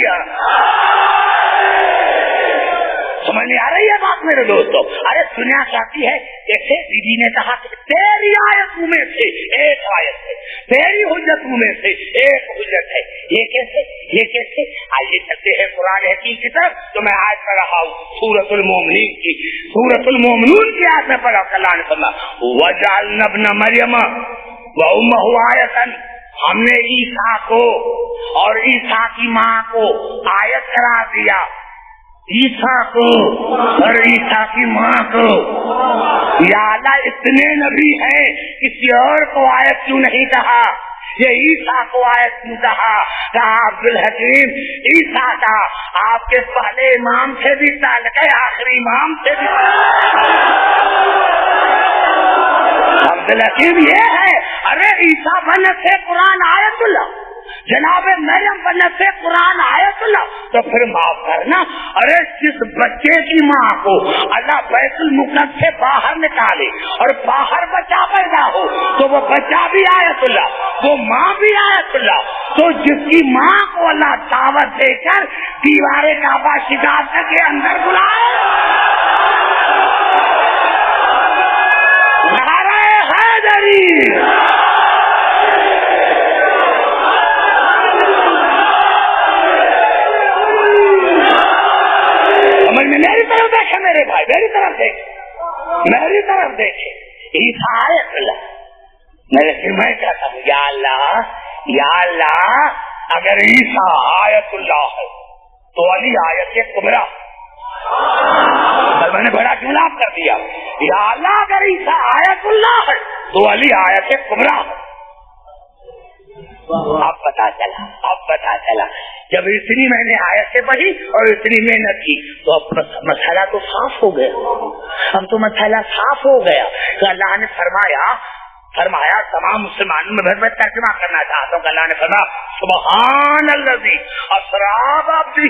A: سمجھ نہیں آ رہی ہے بات میرے دوستوں؟ ارے دنیا چاہتی ہے جیسے بیوی نے کہا کہ تیری آیتوں میں سے ایک آیت ہے، تیری حجتوں میں سے ایک حجت ہے، یہ کیسے؟ یہ کیسے؟ آئیے چلتے ہیں قرآن حکیم کی طرف، تو میں آیت پڑھ رہا ہوں سورۃ المومنین کی، سورۃ المومنون کی آیت میں پڑھا، اللہ نے فرمایا وَجَعَلْنَا ابْنَ مَرْيَمَ وَأُمَّهُ آیَةً ہم نے عیسیٰ کو اور عیسیٰ کی ماں کو آیت قرار دیا، عیسیٰ کو اور عیسیٰ کی ماں کو۔ یا اللہ اتنے نبی ہیں، کسی اور کو آیت کیوں نہیں کہا؟ یہ عیسیٰ کو آیت کیوں کہا؟ کہا عبدالحکیم عیسیٰ کا آپ کے پہلے امام سے بھی تعلق ہے، آخری امام سے بھی۔ عبدالحکیم یہ ہے، ارے عیسیٰ بنت سے قرآن آیت اللہ، جناب مریم بنت سے قرآن آیت اللہ، تو پھر معاف کرنا، ارے جس بچے کی ماں کو اللہ بیت المقدس سے باہر نکالے اور باہر بچہ پیدا ہو تو وہ بچہ بھی آیت اللہ، وہ ماں بھی آیت اللہ، تو جس کی ماں کو اللہ دعوت دے کر دیوار کعبہ شکاست کے اندر بلائے، نعرہ حیدری، میری طرف دیکھے میرے بھائی، میری طرف دیکھے، میری طرف دیکھے، عیسیٰ آیت اللہ۔ میں کہتا ہوں یا اللہ، یا اللہ اگر عیسیٰ آیت اللہ ہے تو علی آیت کبریٰ، میں نے بڑا خلاف کر دیا، یا اللہ اگر عیسیٰ آیت اللہ ہے تو علی آیت کبریٰ۔ اب پتا چلا جب اتنی میں نے آیتیں پڑھی اور اتنی محنت کی تو اب مسئلہ تو صاف ہو گیا، اب تو مسئلہ صاف ہو گیا کہ اللہ نے فرمایا تمام مسلمانوں میں ترجمہ کرنا چاہتا ہوں کہ اللہ نے فرمایا سبحان الذی اسری بعبدہ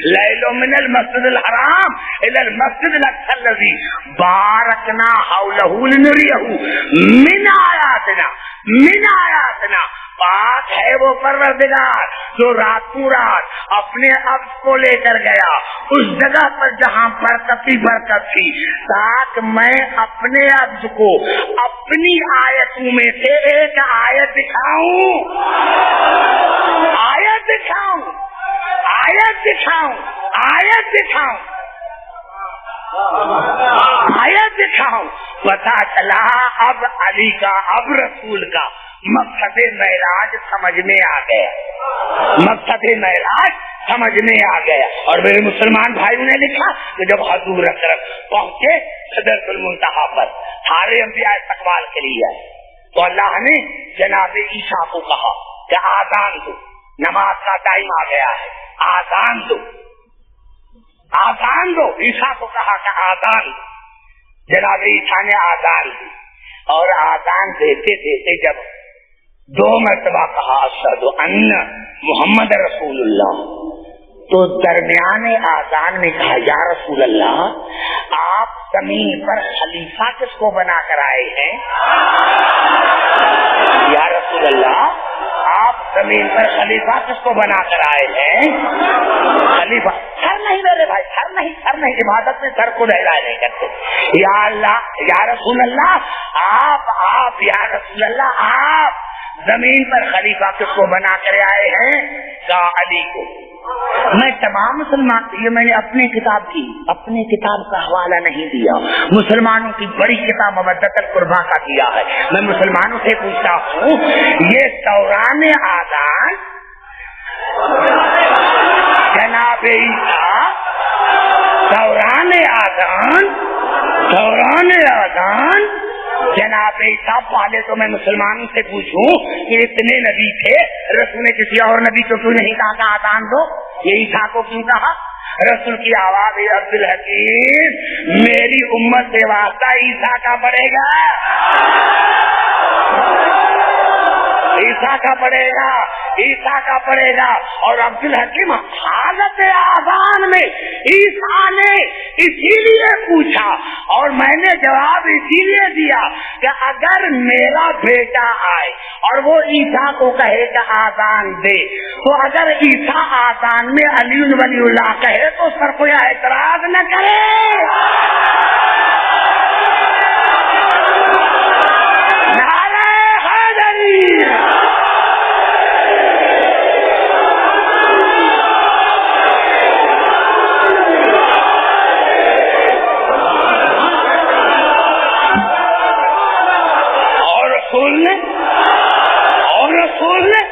A: لیلا من المسجد الحرام الی المسجد الاقصی الذی بارکنا حولہ لنریہ من آیاتنا، پاک ہے وہ پروردگار جو راتوں رات اپنے عبد کو لے کر گیا اس جگہ پر جہاں برکت تھی، تاکہ میں اپنے عبد کو اپنی آیتوں میں سے ایک آیت دکھاؤں، آیت دکھاؤں۔ پتا چلا اب علی کا، اب رسول کا مقصد معراج سمجھ میں آ گیا، مقصد معراج سمجھ میں آ گیا۔ اور میرے مسلمان بھائیوں نے لکھا کہ جب حضور اکرم پہنچے سدرۃ المنتہا پر سارے انبیاء استقبال کے لیے، تو اللہ نے جناب عیسیٰ کو کہا کہ آذان دو، نماز کا ٹائم آ گیا ہے، آذان دو۔ عیسیٰ کو کہا کہ آذان دو، جناب عیسیٰ نے آذان دی، اور آذان دیتے دیتے جب 2 مرتبہ کہا اشہد ان محمد رسول اللہ، تو درمیان آذان میں کہا یا رسول اللہ آپ زمین پر خلیفہ کس کو بنا کر آئے ہیں؟ یا رسول اللہ آپ زمین پر خلیفہ کس کو بنا کر آئے ہیں؟ خلیفہ سر نہیں میرے بھائی، سر نہیں، عبادت میں سر کو لہرائے نہیں کرتے۔ یا اللہ، یا رسول اللہ آپ یا رسول اللہ آپ زمین پر خلیفہ کس کو بنا کر آئے ہیں؟ کہا علی کو۔ میں تمام مسلمان، یہ میں نے اپنی کتاب کا حوالہ نہیں دیا، مسلمانوں کی بڑی کتاب مودۃ القربیٰ کا دیا ہے۔ میں مسلمانوں سے پوچھتا ہوں یہ دوران آذان جناب عیسیٰ، دوران آذان جناب عیسیٰ، پہلے تو میں مسلمانوں سے پوچھوں کہ اتنے نبی تھے، رسول نے کسی اور نبی کو کیوں نہیں کہا کہ آذان دو؟ یہ عیسیٰ کو کیوں کہا؟ رسول کی آواز عبدالحکیم میری امت سے واسطہ عیسیٰ کا پڑے گا، عیسیٰ کا پڑے گا۔ اور عبدالحکیم حالت آذان میں عیسیٰ نے اسی لیے پوچھا اور میں نے جواب اسی لیے دیا کہ اگر میرا بیٹا آئے اور وہ عیسیٰ کو کہے کہ آذان دے، تو اگر عیسیٰ آذان میں علی ولی اللہ کہے تو سر کوئی اعتراض نہ کرے۔ نعرہ حیدری، اور رسول نے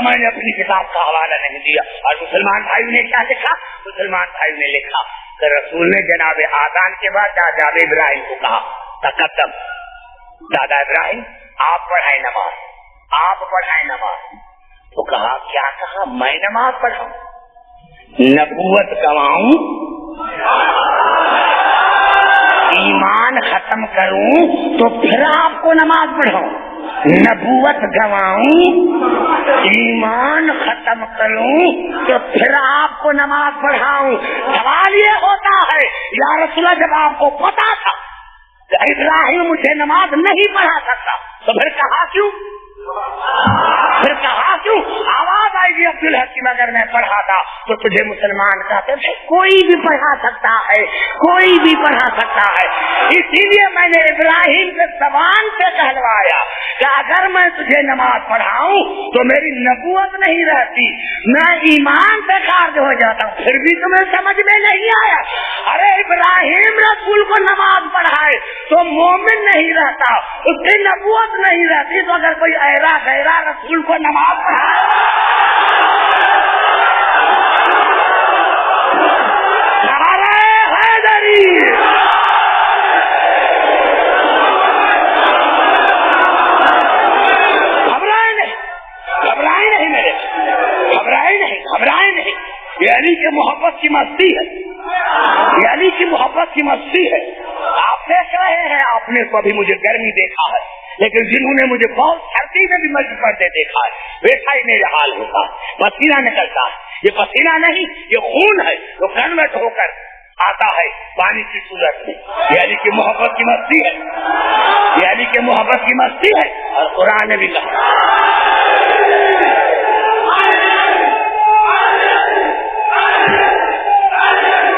A: میں نے اپنی کتاب کا حوالہ نہیں دیا. اور مسلمان بھائیوں نے کیا لکھا؟ مسلمان بھائیوں نے لکھا کہ رسول نے جناب آذان کے بعد جناب ابراہیم کو کہا تقدم دادا ابراہیم آپ پڑھائیں نماز, آپ پڑھائیں نماز. تو کہا کیا کہا؟ میں نماز پڑھاؤں, نبوت گواؤں, ایمان ختم کروں تو پھر آپ کو نماز پڑھاؤں, نبوت گواؤں, ایمان ختم کروں تو پھر آپ کو نماز پڑھاؤں. سوال یہ ہوتا ہے یا رسول اللہ, جب آپ کو پتا تھا کہ ابراہیم مجھے نماز نہیں پڑھا سکتا تو پھر کہا کیوں؟ پھر کہا کیوں؟ آواز آئے گی عبد الحکیم اگر میں پڑھاتا تو تجھے مسلمان کہتے تھے کوئی بھی پڑھا سکتا ہے, کوئی بھی پڑھا سکتا ہے. اسی لیے میں نے ابراہیم کے زبان سے کہلوایا کہ اگر میں تجھے نماز پڑھاؤں تو میری نبوت نہیں رہتی, میں ایمان سے خارج ہو جاتا ہوں. پھر بھی تمہیں سمجھ میں نہیں آیا. ارے ابراہیم رسول کو نماز پڑھائے تو مومن نہیں رہتا, اس کی نبوت نہیں رہتی. تو اگر کوئی ایرا غیرا رسول کو نماز پڑھائے گھبرائے نہیں. یہ علی کی محبت کی مستی ہے, یہ علی کی محبت کی مستی ہے. آپ دیکھ رہے ہیں, آپ نے کبھی مجھے گرمی دیکھا ہے, لیکن جنہوں نے مجھے بہت سردی میں بھی مسجد پڑھتے دیکھا ہے, ویسا ہی میرا حال ہوتا ہے. پسینہ نکلتا ہے, یہ پسینہ نہیں یہ خون ہے جو کنورٹ ہو کر آتا ہے پانی کی صورت میں. یہ علی کی محبت کی مستی ہے, یہ علی کی محبت کی مستی ہے. اور قرآن نے بھی کہا,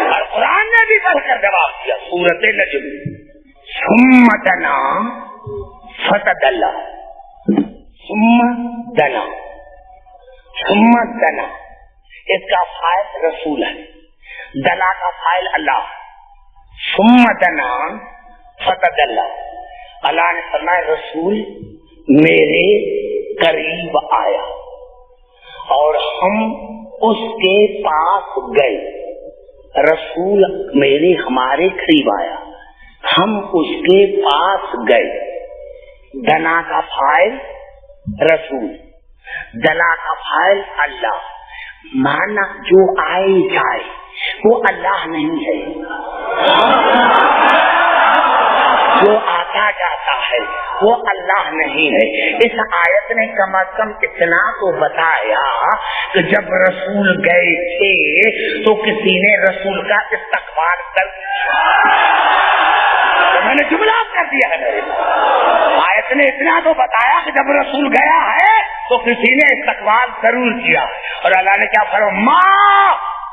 A: اور قرآن نے بھی پڑھ کر جواب دیا سورۃ نجم, ثم دنا فتدلا, ثم دنا, ثم دنا اس کا فاعل رسول ہے, دلا کا فاعل اللہ. ثم دنا فتدلا, اللہ نے فرمایا رسول میرے قریب آیا اور ہم اس کے پاس گئے. رسول میرے ہمارے قریب آیا, ہم اس کے پاس گئے. دنا کا فاعل رسول, دلا کا فاعل اللہ. مانا جو آئے جائے وہ اللہ نہیں ہے, جو آتا جاتا ہے وہ اللہ نہیں ہے. اس آیت نے کم از کم اتنا تو بتایا کہ جب رسول گئے تھے تو کسی نے رسول کا استقبال کر میں نے جملہ کر دیا ہے. آیت نے اتنا تو بتایا کہ جب رسول گیا ہے تو کسی نے استقبال ضرور کیا. اور اللہ نے کیا فرمایا, ما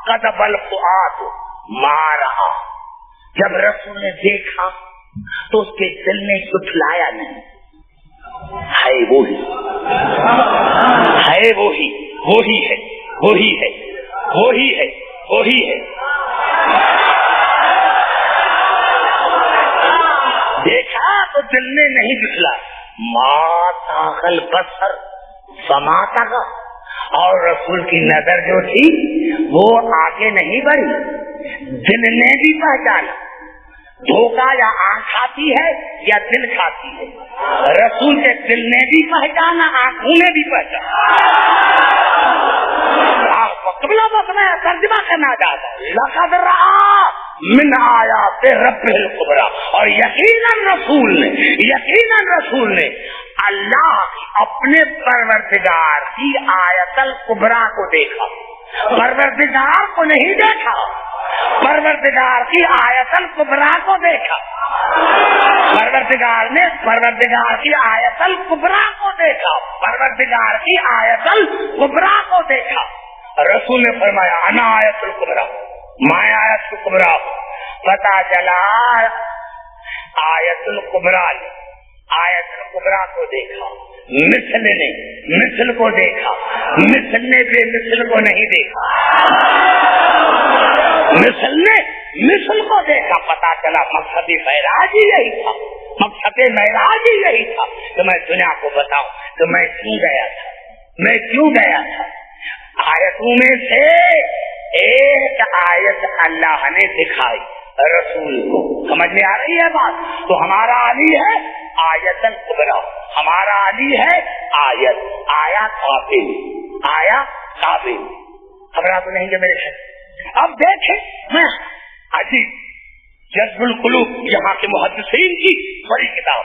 A: قذف الفؤاد ما رأى, جب رسول نے دیکھا تو اس کے دل نے جھٹلایا نہیں. ہے وہی, ہے وہی, وہی ہے, وہی ہے, وہی ہے, وہی ہے. دیکھا تو دل نے نہیں جھٹلا. ما طاغل بصر فما طغى, اور رسول کی نظر جو تھی وہ آگے نہیں بڑھی, دل نے بھی پہچانا. دھوکہ یا آنکھ کھاتی ہے یا دل کھاتی ہے, رسول کے دل نے بھی پہچانا, آنکھوں نے بھی پہچانا. قبلہ وقت میں ترجمہ کرنا چاہتا ہوں, لقد رأى من آیات ربہ الکبریٰ, اور یقیناً رسول نے اللہ اپنے پروردگار کی آیت الکبریٰ کو دیکھا. پروردگار کو نہیں دیکھا, پروردگار کی آیت الکبریٰ کو دیکھا. پروردگار نے پروردگار کی آیت الکبریٰ کو دیکھا, پروردگار کی آیت الکبریٰ کو دیکھا. رسول نے فرمایا انا آیت الکبریٰ, میں آیت الکبریٰ. پتا چلا آیت الکبریٰ نے آیت الکبریٰ کو دیکھا, مثل نے مثل کو دیکھا, مثل نے بے مثل کو نہیں دیکھا. مثل نے مثل کو دیکھا. پتا چلا مقصد معراج ہی یہی تھا, مقصد معراج ہی یہی تھا کہ میں دنیا کو بتاؤں کہ میں کیوں گیا تھا, میں کیوں گیا تھا؟ آیتوں میں سے ایک آیت اللہ نے دکھائی رسول کو، سمجھ میں آ رہی ہے بات؟ تو ہمارا علی ہے آیت الکبریٰ، ہمارا علی ہے آیت، آیا قابل، آیا قابل، خبرات تو نہیں کہ میرے خیر۔ اب دیکھیں میں عجیب جذب القلوب یہاں کے محدثین کی بڑی کتاب،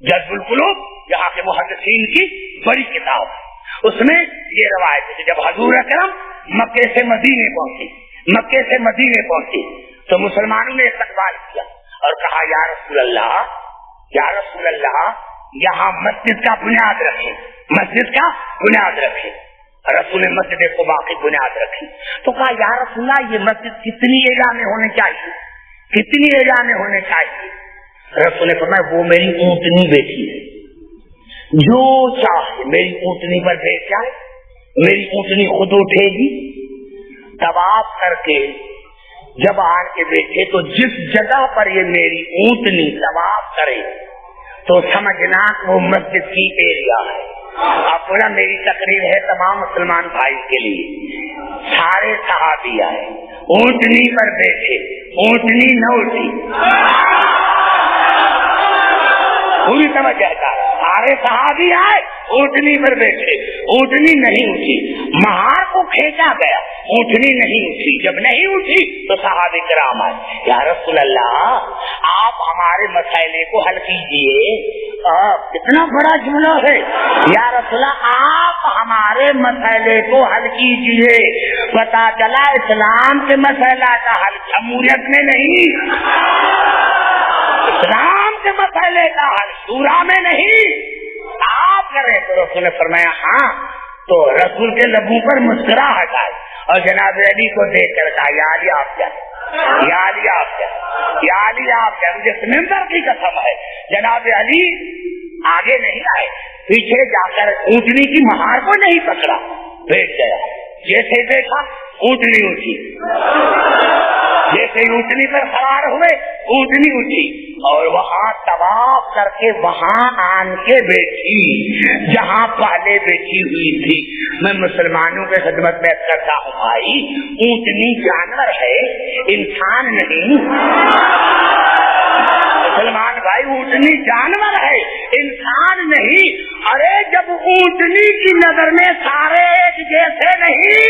A: جذب القلوب یہاں کے محدثین کی بڑی کتاب، اس میں یہ روایت ہے کہ جب حضور اکرم مکے سے مدینے پہنچے، مکے سے مدینے پہنچے تو مسلمانوں نے استقبال کیا اور کہا یا رسول اللہ، یا رسول اللہ، یہاں مسجد کا بنیاد رکھیں، مسجد کا بنیاد رکھیں۔ رسول نے مسجد قباء کی بنیاد رکھی تو کہا یا رسول اللہ یہ مسجد کتنی ایریا میں ہونے چاہیے، کتنی ایریا میں ہونے چاہیے؟ رسول نے فرمایا وہ میری اونٹنی بیٹھی ہے، جو چاہے میری اونٹنی پر بیٹھ جائے، میری اونٹنی خود اٹھے گی، طواف کر کے جب آ کے بیٹھے تو جس جگہ پر یہ میری اونٹنی طواف کرے تو سمجھنا وہ مسجد کی ایریا ہے۔ اب بولا میری تقریر ہے تمام مسلمان بھائی کے لیے، سارے صحابی آئے، اونٹنی پر بیٹھے، اونٹنی نہ اٹھی، پوری سمجھ جاتا ہے، سارے صحابی آئے، اونٹنی پر بیٹھے، اونٹنی نہیں اٹھی، مہار کو کھینچا گیا، اونٹنی نہیں اٹھی، جب نہیں اٹھی تو صحابہ کرام آئے، یا رسول اللہ آپ ہمارے مسئلے کو حل کیجئے۔ کتنا بڑا جملہ ہے، یا رسول اللہ آپ ہمارے مسئلے کو حل کیجئے۔ پتا چلا اسلام کے مسئلہ کا حل جمہوریت میں نہیں، اسلام کے مسئلے کا حل شورا میں نہیں، آپ کریں۔ تو رسول نے فرمایا ہاں، تو رسول کے لبوں پر مسکراہٹ آئی اور جناب علی کو دیکھ کر کہا یا علی آپ کیا، یا علی آپ کیا، یا علی آپ کیا، مجھے سمندر کی قسم ہے جناب علی آگے نہیں آئے، پیچھے جا کر اونٹنی کی مہار کو نہیں پکڑا، بیٹھ گیا، جیسے دیکھا اونٹنی اٹھی، جیسے اونٹنی پر سوار ہوئے اونٹنی اٹھی اور وہاں طواف کر کے وہاں آن کے بیٹھی جہاں پہلے بیٹھی ہوئی تھی۔ میں مسلمانوں کے خدمت میں کرتا ہوں بھائی، اونٹنی جانور ہے، انسان نہیں، مسلمان بھائی اونٹنی جانور ہے، انسان نہیں۔ ارے جب اونٹنی کی نظر میں سارے ایک جیسے نہیں،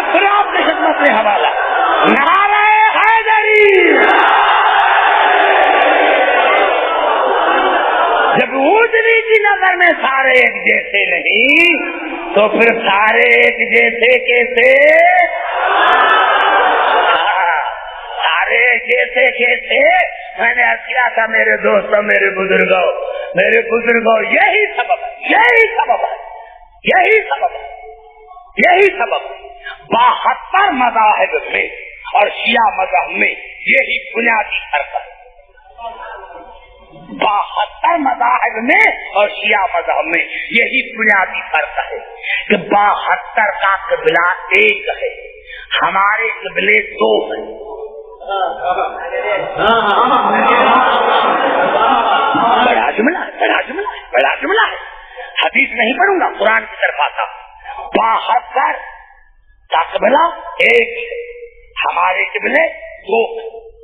A: پھر آپ کی خدمت میں حوالہ نعرہ حیدری، جب اونٹنی کی نظر میں سارے ایک جیسے نہیں تو پھر سارے ایک جیسے کیسے، سارے جیسے کیسے؟ میں نے عرض کیا تھا میرے دوستوں، میرے بزرگوں، یہی سبب ہے، یہی سبب ہے، یہی سبب ہے، یہی سبب ہے۔ 72 مذاہب میں اور شیعہ مذہب میں یہی بنیادی فرق ہے، 72 مذاہب میں اور شیعہ مذہب میں یہی بنیادی فرق ہے کہ 72 کا قبلہ ایک ہے، ہمارے قبلے 2 ہیں۔ بڑا جملہ ہے، بڑا جملہ ہے، بڑا جملہ ہے، حدیث نہیں پڑھوں گا، قرآن کی طرف آتا۔ 72 کا قبلہ ایک ہے، ہمارے قبلے 2۔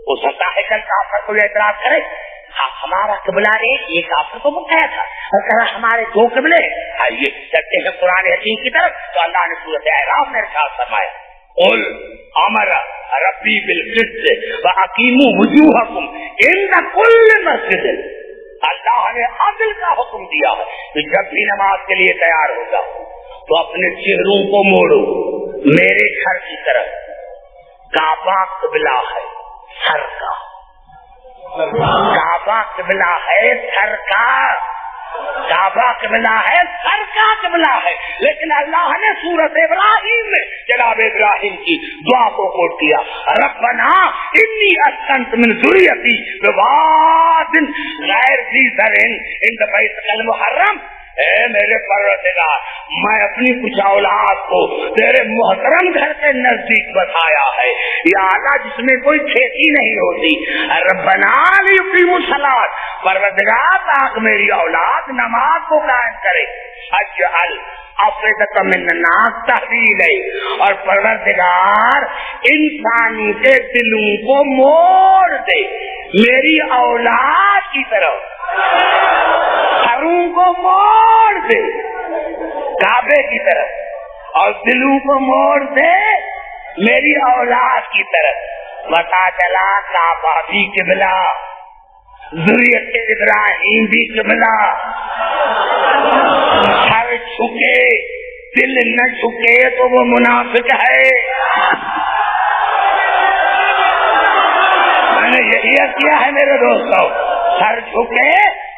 A: ہو سکتا ہے کل کافر کو اعتراض کرے ہمارا قبلہ ایک، یہ کافر کو بتایا تھا اور کہا ہمارے 2 قبلے۔ آئیے چلتے ہیں قرآن حکیم کی طرف، تو اللہ نے سورۃ اعراف میں ارشاد فرمایا قل امر ربی بالقسط واقیموا وجوہکم عند کل مسجد۔ اللہ نے عدل کا حکم دیا ہے کہ جب بھی نماز کے لیے تیار ہوگا تو اپنے چہروں کو موڑو میرے گھر کی طرف، کعبہ قبلہ ہے سر کا، کعبہ قبلہ ہے سر کا، کعبہ قبلہ ہے سر کا قبلہ ہے۔ لیکن اللہ نے سورۃ ابراہیم میں جناب ابراہیم کی دعا کو کوٹ کیا، ربنا انی اسکنت من ذریتی بواد غیر ذی زرع عند بیتک المحرم۔ اے میرے پروردگار، میں اپنی کچھ اولاد کو تیرے محترم گھر کے نزدیک بتایا ہے یا اعلیٰ جس میں کوئی کھیتی نہیں ہوتی، ربنا لیقیموا الصلاۃ، پروردگار تاکہ میری اولاد نماز کو قائم کرے، اجعل افئدۃ من الناس تہوی الیہ، اور پروردگار انسانی کے دلوں کو موڑ دے میری اولاد کی طرف، سروں کو موڑ دے کعبے کی طرف اور دلوں کو موڑ دے میری اولاد کی طرف۔ پتا چلا کعبہ بھی قبلہ، ذریت ابراہیم بھی قبلہ، سر جھکے دل نہ جھکے تو وہ منافق ہے۔ میں نے یہی کیا ہے میرے دوستوں، سر جھکے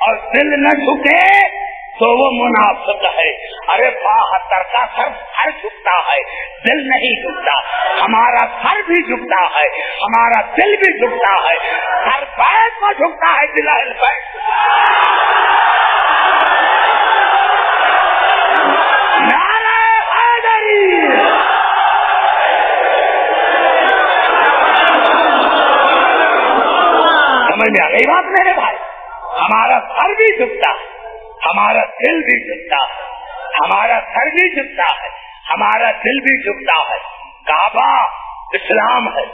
A: اور دل نہ جھکے تو وہ منافق ہے۔ ارے 72 کا سر جھکتا ہے، دل نہیں جھکتا، ہمارا سر بھی جھکتا ہے، ہمارا دل بھی جھکتا ہے، سر بیت کو جھکتا ہے، دل بیت۔ نعرہ حیدری، سمجھ میں آ گئی بات میرے بھائی؟ ہمارا سر بھی جھکتا ہے، ہمارا دل بھی جھکتا ہے، ہمارا سر بھی جھکتا ہے، ہمارا دل بھی جھکتا ہے۔ کعبہ اسلام ہے،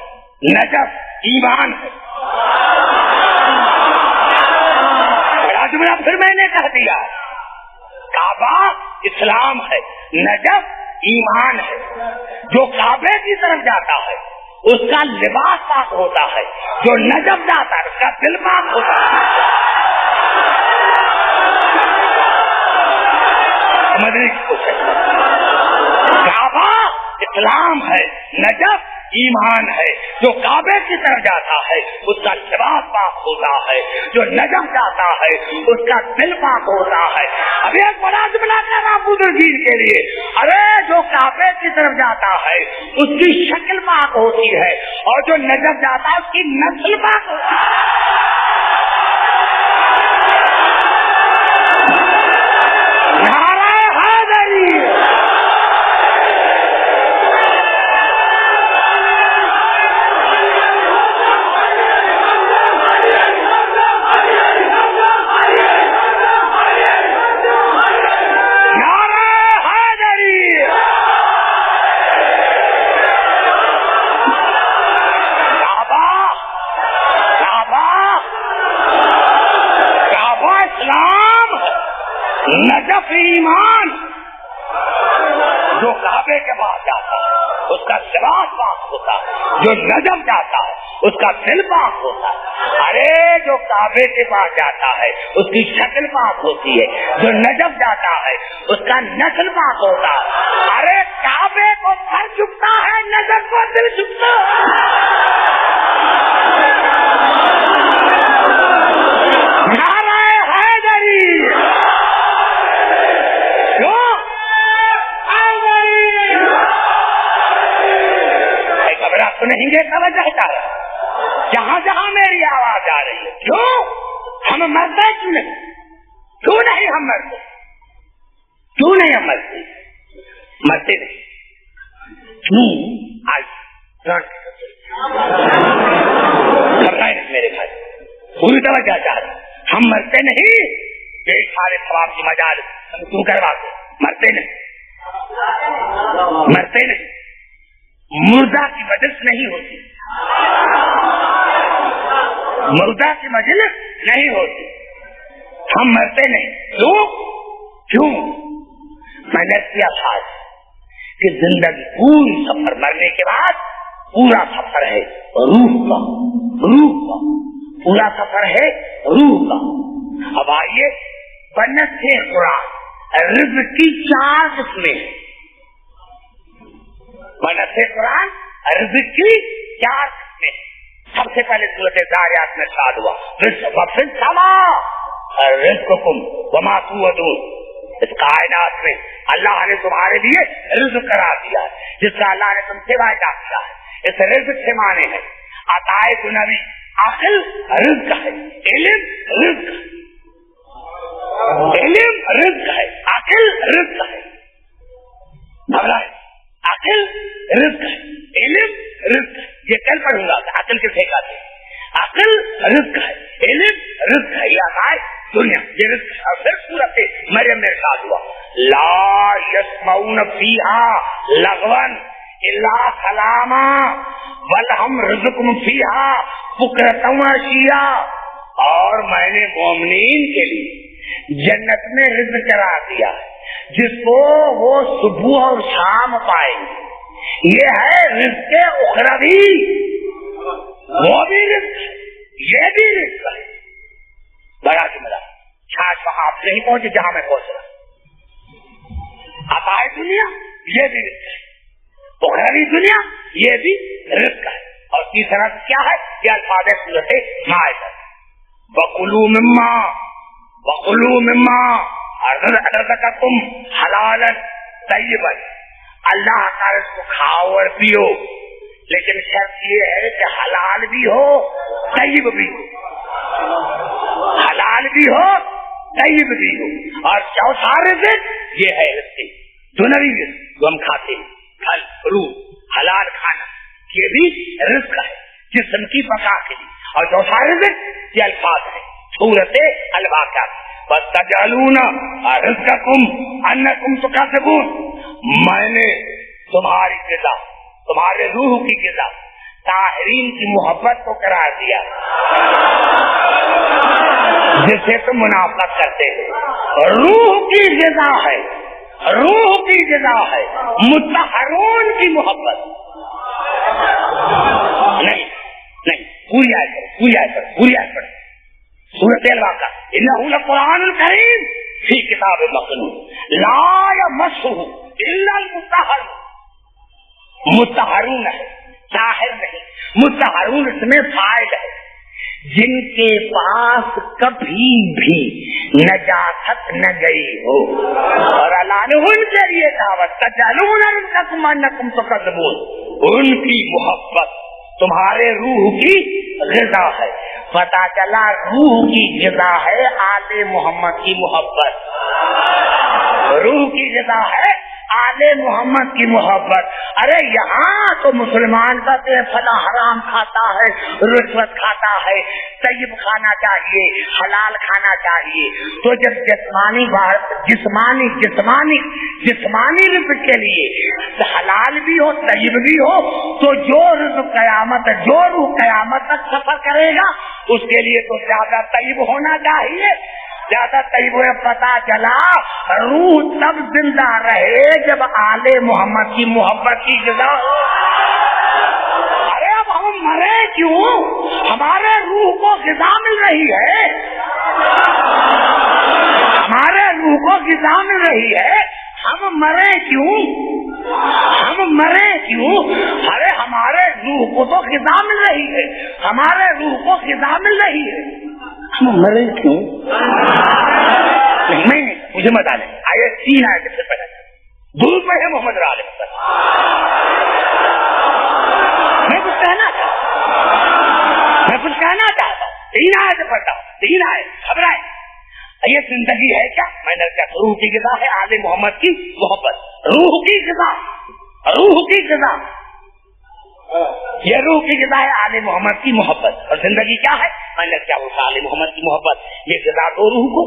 A: نجف ایمان ہے۔ بڑا جملہ پھر میں نے کہہ دیا، کعبہ اسلام ہے، نجف ایمان ہے۔ جو کعبے کی طرف جاتا ہے اس کا لباس پاک ہوتا ہے، جو نجف جاتا ہے اس کا دل پاک ہوتا ہے۔ کعبہ اسلام ہے، نجف ایمان ہے۔ جو کعبے کی طرف جاتا ہے اس کا لباس پاک ہوتا ہے، جو نجف جاتا ہے اس کا دل پاک ہوتا ہے۔ ابھی ایک بڑا جملہ کہہ رہا ہوں بزرگین کے لیے، ارے جو کعبے کی طرف جاتا ہے اس کی شکل پاک ہوتی ہے اور جو نجف جاتا ہے اس کی نسل پاک ہوتی ہے۔ نجف ایمان، جو کعبے کے پاس جاتا ہے اس کا لباس پاک ہوتا ہے، جو نجف جاتا ہے اس کا دل پاک ہوتا ہے۔ ارے جو کعبے کے پاس جاتا ہے اس کی شکل پاک ہوتی ہے، جو نجف جاتا ہے اس کا نسل پاک ہوتا ہے۔ ارے کعبے کو سر جھکتا ہے، نجف کو دل جھکتا ہے۔ نعرہ حیدری، سنیں گے توجہ ہے، جہاں جہاں میری آواز آ رہی ہے، کیوں ہم مرتے کیوں نہیں؟ کیوں نہیں ہم مرتے؟ کیوں نہیں ہم مرتے؟ مرتے نہیں کیوں؟ میرے بھائی پوری توجہ چاہ رہے، ہم مرتے نہیں، یہ سارے ثواب کی مجال ہم کیوں کرواتے؟ مرتے نہیں، مرتے نہیں، مردہ کی مجلس نہیں ہوتی، مردہ کی مجلس نہیں ہوتی، ہم مرتے نہیں۔ کیوں؟ میں نے کیا تھا کہ زندگی پوری سفر، مرنے کے بعد پورا سفر ہے روح کا، روح کا پورا سفر ہے روح کا۔ اب آئیے بنت سے قرآن رزق کی 4 قسمیں، بنت قرآن رزق کی 4 قسمیں۔ سب سے پہلے سورۃ ذاریات میں ارشاد ہوا وَفِي السَّمَاءِ رِزْقُكُمْ وَمَا تُوعَدُونَ، اس کائنات میں اللہ نے تمہارے لیے رزق قرار دیا ہے، جس کا اللہ نے تم سے وعدہ کیا ہے۔ اس رزق کے معنی ہے عطائے دنیوی، عقل رزق ہے، علم رزق ہے، علم رزق ہے،
B: ارشاد ہوا لا یسمعون فیہا لغوا الا سلاما ولہم رزقہم فیہا بکرۃ وعشیا. اور میں نے مومنین کے لیے جنت میں رزق قرار دیا جس کو وہ صبح اور شام پائیں گے. یہ ہے رزق اخروی، وہ بھی رزق ہے، یہ بھی رزق ہے. بڑا جملہ چھاچ وہاں آپ نہیں پہنچے جہاں میں پہنچ رہا. عطائے دنیا یہ بھی رزق ہے، اخروی دنیا یہ بھی رزق ہے. اور تیسرا کیا ہے؟ یہ الفاظ صورت مائدہ وَكُلُوا مِمَّا رَزَقَكُمْ حَلَالًا طَيِّبًا. اللہ کا رزق کھاؤ اور پیو، لیکن شرط یہ ہے کہ حلال بھی ہو طیب بھی ہو، حلال بھی ہو طیب بھی ہو. اور چوتھا رزق یہ ہے رزق دنیوی رزق جو ہم کھاتے ہیں، پھل فروٹ حلال کھانا، یہ بھی رزق ہے جسم کی بقا کے لیے. اور چوتھا رزق یہ الفاظ ہے سورت الواقعہ وَتَجْعَلُونَ رِزْقَكُمْ أَنَّكُمْ تُكَذِّبُونَ. میں نے تمہاری غذا، تمہارے روح کی غذا طاہرین کی محبت کو قرار دیا جسے تم منافقت کرتے ہو. روح کی غذا ہے، روح کی غذا ہے مطہرون کی محبت. نہیں پوری آیت پڑھ سورۃ الواقعہ انہ لقرآن الکریم فی کتاب مکنون لا یمسہ الا المطہرون. مطہرون ہے، طاہر نہیں. مطہرون اس میں فاعل ہے، جن کے پاس کبھی بھی نجاست نہ گئی ہو. اور اللہ نے ان کے لیے دعوت تجعلون رزقکم انکم تکذبون. ان کی محبت تمہارے روح کی غذا ہے. پتا چلا روح کی غذا ہے آل محمد کی محبت، روح کی غذا ہے آل محمد کی محبت. ارے یہاں تو مسلمان کا فلاں حرام کھاتا ہے، رشوت کھاتا ہے، طیب کھانا چاہیے، حلال کھانا چاہیے. تو جب جسمانی رزق کے لیے حلال بھی ہو طیب بھی ہو، تو جو رزق قیامت، جو روح قیامت تک سفر کرے گا اس کے لیے تو زیادہ طیب ہونا چاہیے. زیادہ طیب ہوئے. پتا چلا روح تب زندہ رہے جب آل محمد کی محبت کی غذا ہو. ارے اب ہم مرے کیوں؟ ہمارے روح کو غذا مل رہی ہے، ہمارے روح کو غذا مل رہی ہے. ہم مرے کیوں؟ ہم مرے کیوں؟ ارے ہمارے روح کو تو غذا مل رہی ہے، ہمارے روح کو غذا مل رہی ہے. ہم مرے کیوں؟ نہیں مجھے مت آنے آئے 3 آئے سے پہلے دور میں ہے محمد علیہ میں کچھ کہنا چاہتا ہوں. 3 آئے سے پڑھتا ہوں، 3 آئے گھبرائے. یہ زندگی ہے کیا؟ میں نے کیا روح کی غذا ہے آل محمد کی محبت. روح کی غذا، روح کی غذا، یہ روح کی غذا ہے آل محمد کی محبت. اور زندگی کیا ہے؟ میں نے کیا آل محمد کی محبت. یہ غذا دو روح کو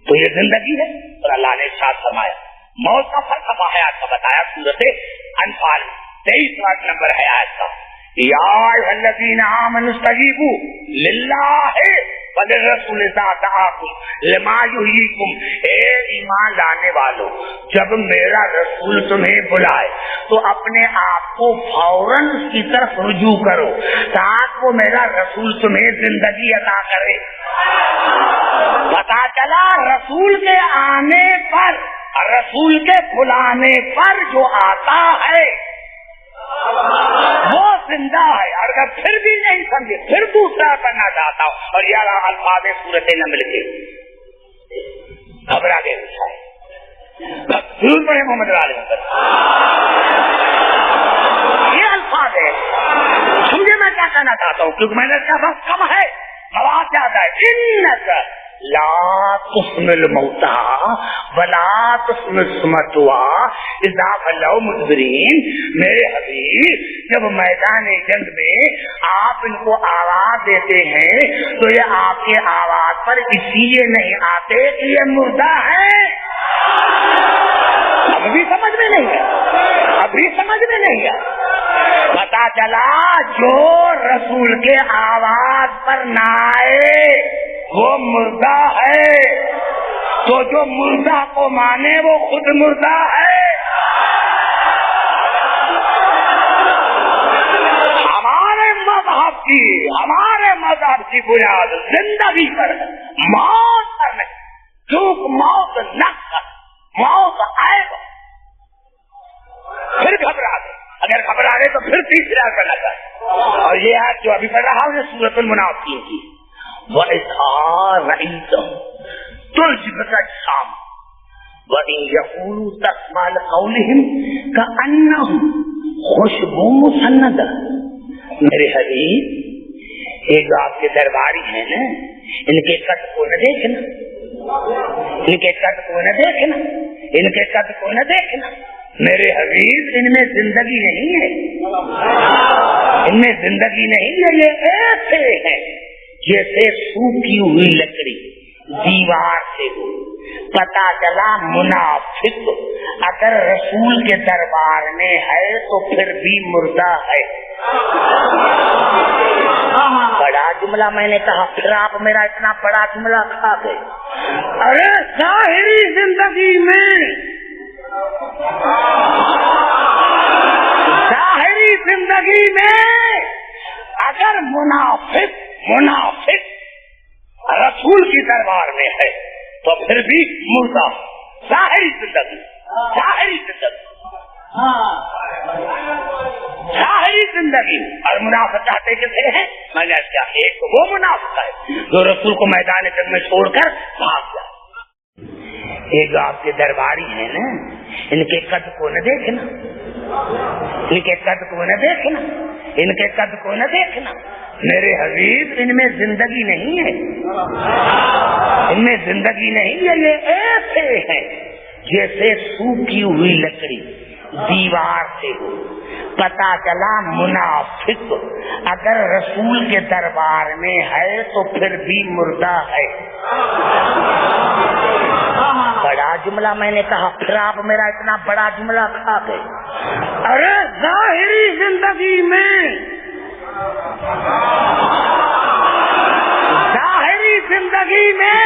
B: تو یہ زندگی ہے. اور اللہ نے ارشاد فرمایا موت کا فلسفہ حیات کا بتایا سورت انفال 23 نمبر ہے آیت کا. یا ایھا الذین آمنوا استجیبوا للہ وللرسول اذا دعاکم لما یحییکم. اے ایمان لانے والو، جب میرا رسول تمہیں بلائے تو اپنے آپ کو فوراً اس کی طرف رجوع کرو تاکہ وہ میرا رسول تمہیں زندگی عطا کرے. پتا چلا رسول کے آنے پر، رسول کے بلانے پر جو آتا ہے وہ زندہ ہے. اور اگر پھر بھی نہیں سمجھے پھر دوسرا کرنا چاہتا ہوں. اور یہ الفاظ صورت نمل کے گھبرا گئے ضرور پڑھے محمد علیہ یہ الفاظ ہے. سمجھے میں کیا کہنا چاہتا ہوں؟ کیونکہ میں نے کہا بس کم ہے، مواد زیادہ ہے. انک لا تحمل موتا ولا تحمل سمتوا اذا ولوا مدبرین. میرے حبیب جب میدان جنگ میں آپ ان کو آواز دیتے ہیں تو یہ آپ کے آواز پر اس لیے نہیں آتے کہ یہ مردہ ہے، چلا جو رسول کے آواز پر نہ آئے وہ مردہ ہے، تو جو مردہ کو مانے وہ خود مردہ ہے۔ ہمارے مذہب کی بنیاد زندگی پر ہے، موت پر نہیں، کیونکہ موت نہ کر، موت آئے گا پھر گھبرا گئے، اگر گھبرا گئے تو پھر تیسرا کرنا چاہیے۔ اور یہ آج جو ابھی پڑھ رہا ہوں یہ سورۃ المنافقین کی، وَإِذَا رَأَيْتَهُمْ تُعْجِبُكَ أَجْسَامُهُمْ وَإِن يَقُولُوا تَسْمَعْ لِقَوْلِهِمْ كَأَنَّهُمْ خُشُبٌ مُّسَنَّدَةٌ۔ میرے حبیب ایک آپ کے درباری ہیں نا، ان کے قد کو نہ دیکھنا، ان کے قد کو نہ دیکھنا، ان کے قد کو نہ دیکھنا۔ میرے حبیب ان میں زندگی نہیں ہے، ان میں زندگی نہیں ہے، یہ ایسے ہیں جیسے سوکھی ہوئی لکڑی دیوار سے ہو۔ پتا چلا منافق اگر رسول کے دربار میں ہے تو پھر بھی مردہ ہے۔ بڑا جملہ میں نے کہا، پھر آپ میرا اتنا بڑا جملہ کھا گئے۔ ارے ظاہری زندگی میں، ظاہری زندگی میں اگر منافق رسول کی دربار میں ہے تو پھر بھی مردہ۔ ظاہری زندگی، ظاہری زندگی، ظاہری زندگی۔ اور منافق چاہتے کسے ہیں؟ میں نے کیا، ایک تو وہ منافق ہے جو رسول کو میدان جنگ میں چھوڑ کر بھاگ گیا۔ ایک آپ کے درباری ہیں نا، ان کے قد کو نہ دیکھنا، ان کے قد کو نہ دیکھنا، ان کے قد کو نہ دیکھنا۔ میرے حبیب ان میں زندگی نہیں ہے، ان میں زندگی نہیں ہے، یہ ایسے ہیں جیسے سوکھی ہوئی لکڑی دیوار سے ہو۔ پتا چلا منافق اگر رسول کے دربار میں ہے تو پھر بھی مردہ ہے۔ بڑا جملہ میں نے کہا، پھر آپ میرا اتنا بڑا جملہ کھا گئے۔ ارے ظاہری زندگی میں، ظاہری زندگی میں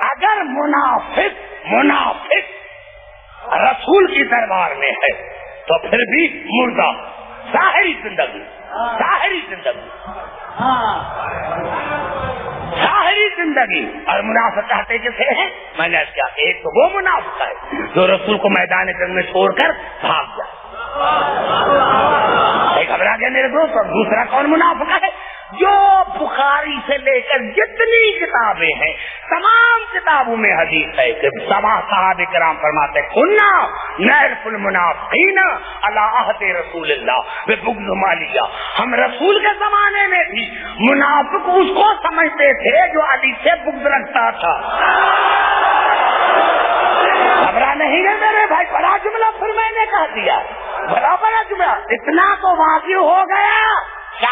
B: اگر منافق رسول کی دربار میں ہے تو پھر بھی مردہ۔ ظاہری زندگی، ظاہری زندگی، ظاہری زندگی۔ اور منافق چاہتے کسے ہیں؟ میں نے کیا، ایک تو وہ منافق ہے جو رسول کو میدان جنگ میں چھوڑ کر بھاگ جائے۔ گھبرا گیا میرے دوست۔ اور دوسرا کون منافق ہے؟ جو بخاری سے لے کر جتنی کتابیں ہیں تمام کتابوں میں حدیث ہے کہ صحابہ کرام فرماتے ہیں، کنا نعرف المنافقین علی عہد رسول اللہ ببغض ما لیا۔ ہم رسول کے زمانے میں بھی منافق اس کو سمجھتے تھے جو علی سے بغض رکھتا تھا۔ گھبرا نہیں ہے میرے بھائی، بڑا جملہ پھر میں نے کہہ دیا، بڑا جملہ۔ اتنا تو واضح ہو گیا،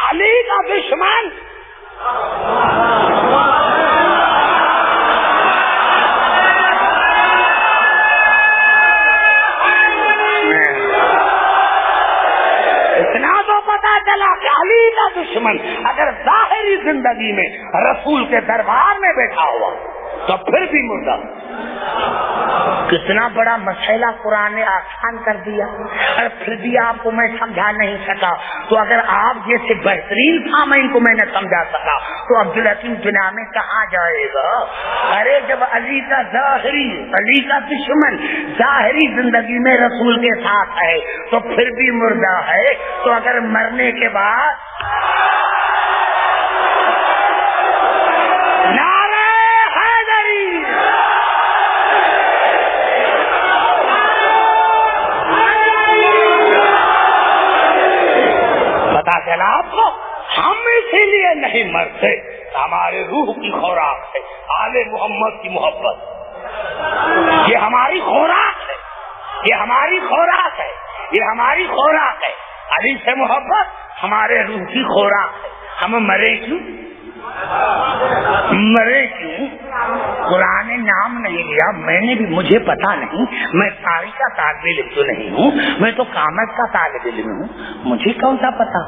B: علی کا دشمن اتنا تو پتا چلا کہ علی کا دشمن اگر ظاہری زندگی میں رسول کے دربار میں بیٹھا ہوا تو پھر بھی مردہ۔ کتنا بڑا مسئلہ قرآن نے آسان کر دیا، اور پھر بھی آپ کو میں سمجھا نہیں سکا۔ تو اگر آپ جیسے بہترین تھا میں ان کو میں نے سمجھا سکا تو عبدالحکیم جنامی کہاں جائے گا؟ ارے جب علی کا ظاہری، علی کا دشمن ظاہری زندگی میں رسول کے ساتھ ہے تو پھر بھی مردہ ہے، تو اگر مرنے کے بعد پتا چلا آپ کو، ہم اسی لیے نہیں مرتے، ہمارے روح کی خوراک ہے آل محمد کی محبت۔ یہ ہماری خوراک ہے، یہ ہماری خوراک ہے، یہ ہماری خوراک ہے۔ علی سے محبت ہمارے روح کی خوراک ہے۔ ہم مرے کیوں؟ مرے کیوں؟ قرآن نے نام نہیں لیا، میں نے بھی، مجھے پتا نہیں، میں تاریخ کا طالب علم تو نہیں ہوں، میں تو کامرس کا طالب علم ہوں، مجھے کون سا پتا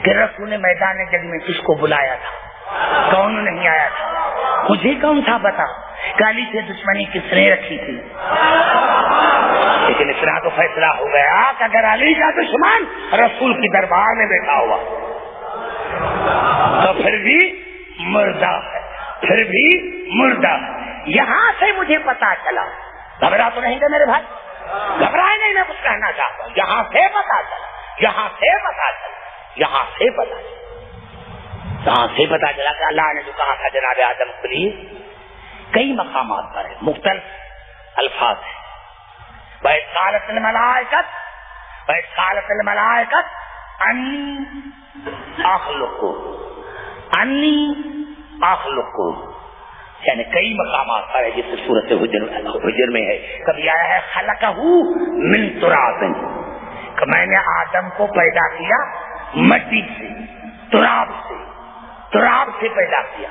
B: کہ رسول نے میدان جنگ میں کس کو بلایا تھا، کون نہیں آیا تھا، مجھے کون سا پتا کہ علی سے دشمنی کس نے رکھی تھی۔ لیکن اتنا تو فیصلہ ہو گیا کہ اگر علی کا دشمن رسول کی دربار میں بیٹھا ہوا تو پھر بھی مردہ ہے، پھر بھی مردہ ہے۔ یہاں سے مجھے پتا چلا، گھبرا تو نہیں گئے میرے بھائی، گھبرائے نہیں، میں کچھ کہنا چاہتا ہوں، یہاں سے پتا چلا، یہاں سے پتا چلا، یہاں سے پتا چلا، یہاں سے پتا چلا کہ اللہ نے جو کہا تھا جناب آدم کے لیے کئی مقامات پر ہے، مختلف الفاظ ہیں۔ وَإِذْ قَالَتِ الْمَلَائِكَةُ أَنِّي أَخْلُقُ، یعنی کئی مقامات پر ہے، جس سے سورۃ حجر میں ہے، کبھی آیا ہے خَلَقَهُ مِن تُرَابٍ، کہ میں نے آدم کو پیدا کیا مٹی سے، تراب سے پیدا کیا،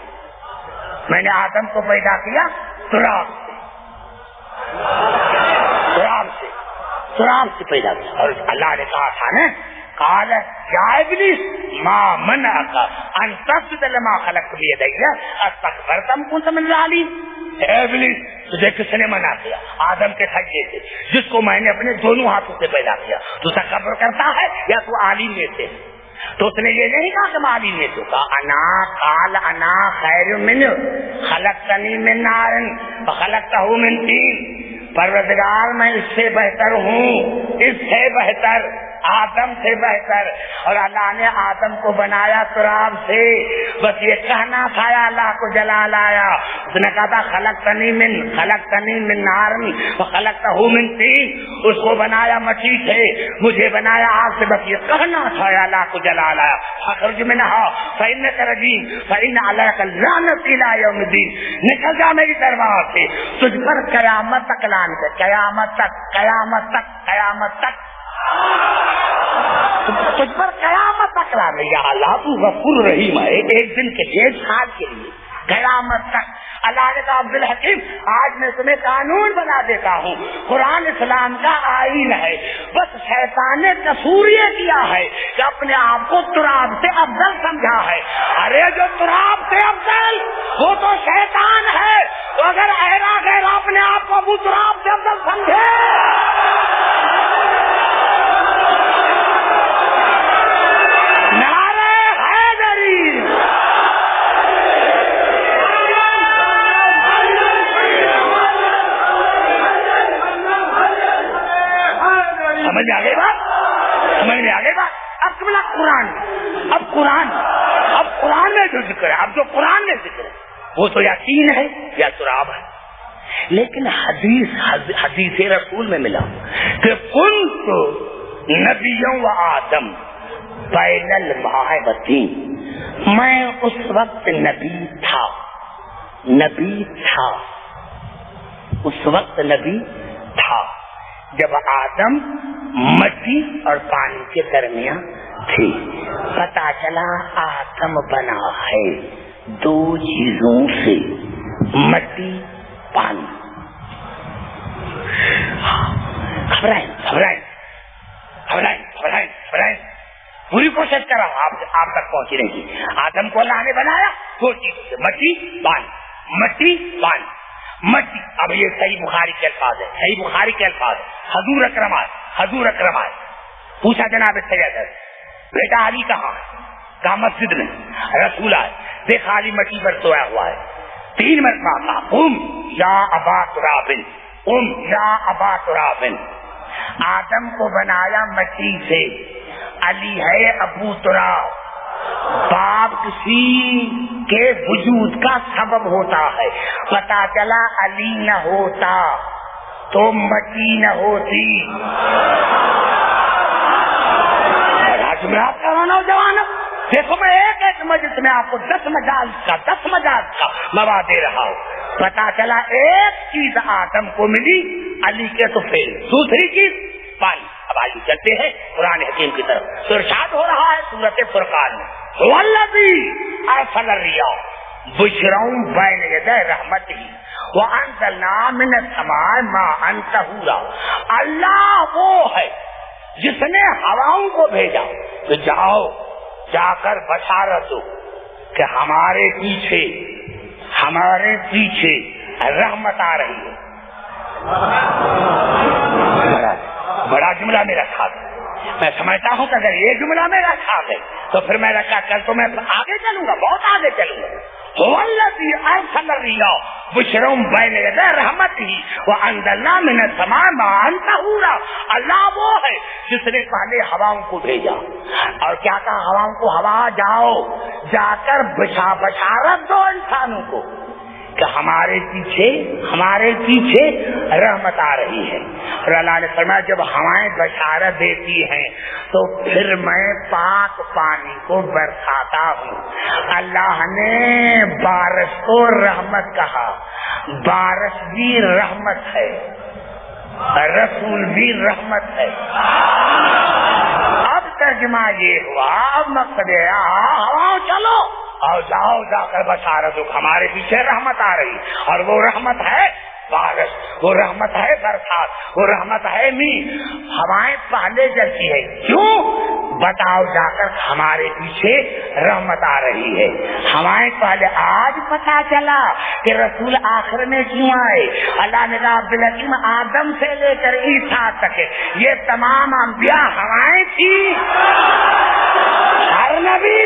B: میں نے آدم کو پیدا کیا تراب سے پیدا کیا۔ اور اللہ نے کہا تھا نا، قال یا ابلیس ما منعک ان تسجد لما خلقت بیدی استکبرت ام کنت من العالین، اے ابلیس تجھے کس نے منع کیا آدم کے سجدے سے، جس کو میں نے اپنے دونوں ہاتھوں سے پیدا کیا، تو تکبر کرتا ہے یا تو عالم میں سے؟ تو اس نے یہ نہیں کہا کہ مالی میں تو کہا انا خیر من خلقتنی من نار فخلقتہ من طین، پروردگار میں اس سے بہتر ہوں، اس سے بہتر، آدم سے بہتر، اور اللہ نے آدم کو بنایا تراب سے، بس یہ کہنا تھا اللہ کو جلال آیا، اس نے کہا تھا خلقتنی من نار وخلقتہ من طین، اس کو بنایا مٹی سے، مجھے بنایا آگ سے، بس یہ کہنا تھا اللہ کو جلال آیا، فاخرج منها فإنک رجیم فإن علیک اللعنۃ الی یوم الدین، نکل جا میری دربار سے، تجھ پر قیامت تک لعنت ہے، قیامت تک تجھ پر قیامت تک لعنت ہے۔ یا اللہ تو غفور رحیم ہے، ایک دن کے لیے، ایک سال کے لیے، قیامت تک۔ اللہ نے کہا عبدالحکیم آج میں تمہیں قانون بنا دیتا ہوں، قرآن اسلام کا آئین ہے، بس شیطان نے قصور یہ کیا ہے کہ اپنے آپ کو تراب سے افضل سمجھا ہے۔ ارے جو تراب سے افضل وہ تو شیطان ہے، تو اگر ایرا غیر اپنے آپ کو ابو تراب سے افضل سمجھے، نعرہ حیدری، سمجھ میں آ گئی بات؟ اب قبلہ قرآن میں جو ذکر ہے، اب جو قرآن میں ذکر ہے وہ تو یا تین ہے یا تراب ہے، لیکن حدیث رسول میں ملا کہ کنت نبیوں و آدم بین الماء و طین، میں اس وقت نبی تھا، اس وقت نبی تھا جب آدم مٹی اور پانی کے درمیان تھے۔ پتا چلا آدم بنا ہے دو چیزوں سے، مٹی پانی۔ گھبرائیں پوری کوشش کر رہا ہوں آپ تک پہنچنے کی۔ آدم کو اللہ نے بنایا دو چیزوں سے، مٹی پانی۔ مٹی، اب یہ صحیح بخاری کے الفاظ ہے، حضور اکرم آئے، پوچھا جناب سید بیٹا علی کہاں ہے؟ کہا مسجد میں۔ رسول آئے، دیکھا علی مٹی پر سویا ہوا ہے، 3 مرتبہ کہا قم یا ابا تراب، آدم کو بنایا مٹی سے، علی ہے ابو تراب۔ باپ کسی کے وجود کا سبب ہوتا ہے، پتا چلا علی نہ ہوتا تو مٹی نہ ہوتی۔ جمعرات کا نوجوان، دیکھو میں ایک مجلس میں آپ کو 10 مجاز کا مواد دے رہا ہوں۔ پتا چلا ایک چیز آدم کو ملی، علی کے تو فیل، دوسری چیز پانی۔ اب آئیے چلتے ہیں قرآن حکیم کی طرف، تو ارشاد ہو رہا ہے سورۃ فرقان میں، والذی ارسل الرياح بشرا بین یدی رحمتہ، وَأَنزَلْنَا مِنَ السَّمَاءِ مَاءً طَهُورًا، اللہ وہ ہے جس نے ہواؤں کو بھیجا تو جاؤ جا کر بشارت دو کہ ہمارے پیچھے رحمت آ رہی ہے. بڑا جملہ میرا تھا. میں سمجھتا ہوں کہ اگر یہ جملہ میرا تھا تو پھر میں رکھا کل تو میں آگے چلوں گا، بہت آگے چلوں گا. وَالَّذِي أَرْسَلَ الرِّيَاحَ بُشْرًا بَيْنَ يَدَيْ رَحْمَتِهِ وَأَنزَلْنَا مِنَ السَّمَاءِ مَاءً طَهُورًا، اللہ وہ ہے جس نے پہلے ہواؤں کو بھیجا اور کیا کہا ہواؤں کو، ہوا جاؤ جا کر بشارت دو انسانوں کو کہ ہمارے پیچھے رحمت آ رہی ہے. اور اللہ نے فرمایا جب ہوائیں بشارت دیتی ہیں تو پھر میں پاک پانی کو برساتا ہوں. اللہ نے بارش کو رحمت کہا، بارش بھی رحمت ہے، رسول بھی رحمت ہے. اب ترجمہ یہ ہوا، اب مقصد ہے ہواؤں چلو اور جاؤ جا کر بشارت دو ہمارے پیچھے رحمت آ رہی، اور وہ رحمت ہے بارش، وہ رحمت ہے برسات، وہ رحمت ہے میل. ہوائیں پہلے چلتی ہے، کیوں؟ بتاؤ جا کر ہمارے پیچھے رحمت آ رہی ہے. ہوائیں پہلے، آج پتا چلا کہ رسول آخر میں کیوں آئے. اللہ نے کہا عبدالحکیم آدم سے لے کر عیسیٰ تک یہ تمام انبیاء ہوائیں تھی. ہر نبی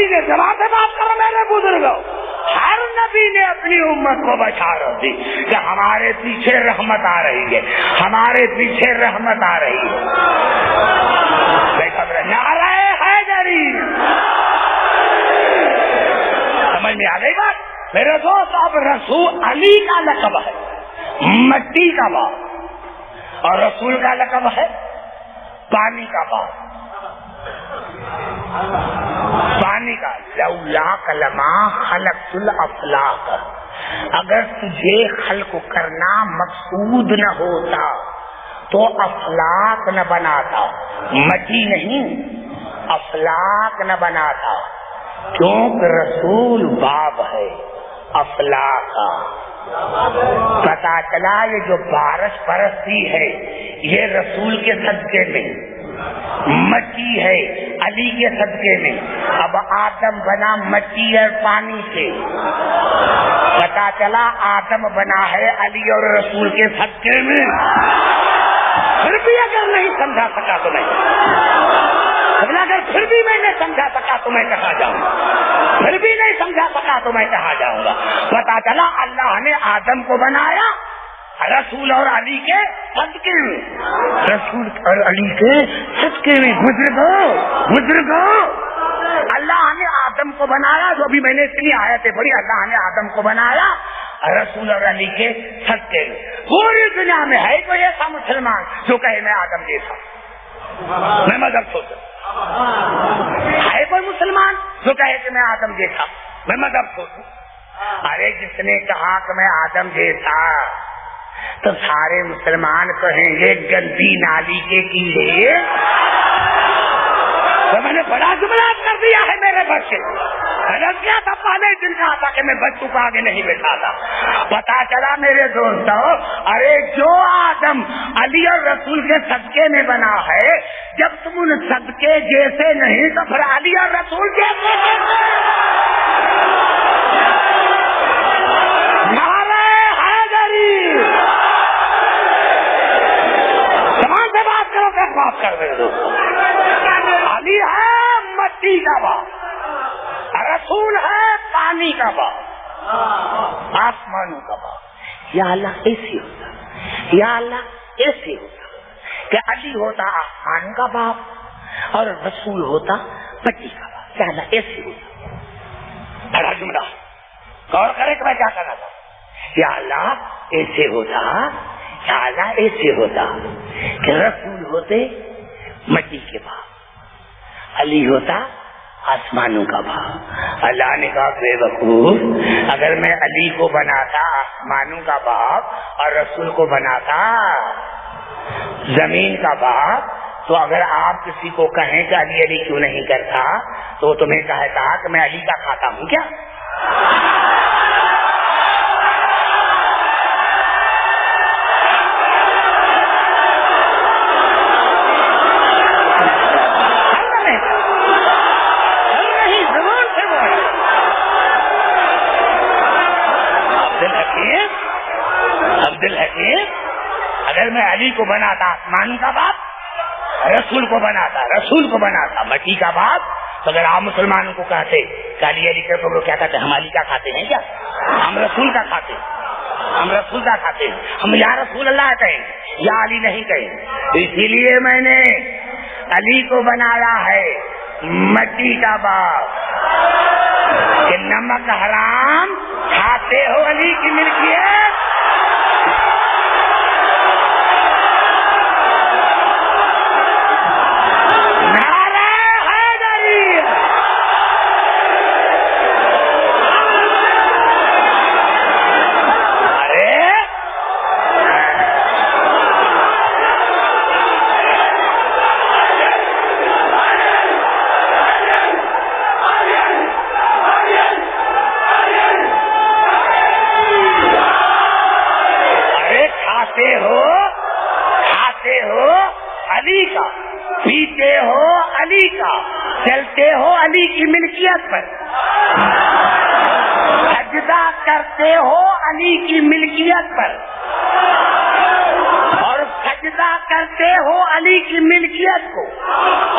B: نے زبان سے بات کرو میرے بزرگوں، ہر نبی نے اپنی امت کو بشارت دی کہ ہمارے پیچھے رحمت آ رہی ہے، ہمارے پیچھے رحمت آ رہی ہے. نعرہ حیدری، سمجھ میں آ گئی بات میرے دوست. اب رسول علی کا لقب ہے مٹی کا باپ اور رسول کا لقب ہے پانی کا باپ. پانی کا لولا کلمہ خلقت الافلاق، اگر تجھے خلق کرنا مقصود نہ ہوتا تو افلاق نہ بناتا، مٹی نہیں افلاق نہ بناتا، کیونکہ رسول باب ہے افلاق کا. پتا چلا یہ جو بارش برستی ہے یہ رسول کے صدقے میں، مٹی ہے علی کے صدقے میں. اب آدم بنا مٹی اور پانی سے، پتا چلا آدم بنا ہے علی اور رسول کے صدقے میں. پھر بھی اگر نہیں سمجھا سکا تو نہیں، اگر پھر بھی میں نے سمجھا سکا تو میں کہاں جاؤں گا، پھر بھی نہیں سمجھا سکا تو میں کہاں جاؤں گا. پتا چلا اللہ نے آدم کو بنایا رسول اور علی کے صدقے میں، رسول اور علی کے صدقے میں. بزرگوں اللہ نے آدم کو بنایا، جو بھی میں نے اتنی آیتیں پڑھی، اللہ نے آدم کو بنایا رسول اور علی کے صدقے میں. پوری دنیا میں ہے کوئی ایسا مسلمان جو کہے میں آدم جیسا، میں مذہب چھوڑوں؟ ہے کوئی مسلمان جو کہے کہ میں آدم جیسا، میں مذہب چھوڑوں؟ ارے جس نے کہا کہ میں آدم جیسا تو سارے مسلمان کہیں گے گندی نالی کے کیڑے. تو میں نے بڑا جملہ کر دیا ہے میرے بچے. کیا تھا پہلے دن کہا تھا کہ میں بچوں کو آگے نہیں بٹھاتا. پتا چلا میرے دوستوں، ارے جو آدم علی اور رسول کے صدقے میں بنا ہے، جب تم ان صدقے جیسے نہیں تو پھر علی اور رسول جیسے بات کر رہے ہو. علی ہے مٹی کا باپ، رسول ہے پانی کا باپ، آسمانوں کا باپ. یا اللہ ایسے ہوتا، یا اللہ ایسے ہوتا کہ علی ہوتا آسمان کا باپ اور رسول ہوتا مٹی کا باپ. یا اللہ ایسے ہوتا. بڑا جملہ غور کرے کہ میں کیا کرنا تھا. یا اللہ ایسے ہوتا، یا اللہ ایسے ہوتا کہ رسول ہوتے مٹی کے باپ، علی ہوتا آسمانوں کا باپ. اللہ نے کہا بے وقوف، اگر میں علی کو بناتا آسمانوں کا باپ اور رسول کو بناتا زمین کا باپ، تو اگر آپ کسی کو کہیں کہ علی علی کیوں نہیں کرتا تو تمہیں کہتا کہ میں علی کا کھاتا ہوں کیا؟ دیکھیے اگر میں علی کو بناتا آسمان کا باپ، رسول کو بناتا مٹی کا باپ، تو اگر آپ مسلمانوں کو کہتے کہ علی علی کر تو کیا کہتے ہیں؟ ہم علی کا کھاتے ہیں کیا؟ ہم رسول کا کھاتے ہیں، ہم یا رسول اللہ کہیں یا علی نہیں کہیں۔ اسی لیے میں نے علی کو بنایا ہے مٹی کا باپ کہ نمک حرام کھاتے ہو علی کی ملکیت۔ کھاتے ہو علی کا، پیتے ہو علی کا، چلتے ہو علی کی ملکیت پر، سجدہ کرتے ہو علی کی ملکیت پر، اور سجدہ کرتے ہو علی کی ملکیت کو،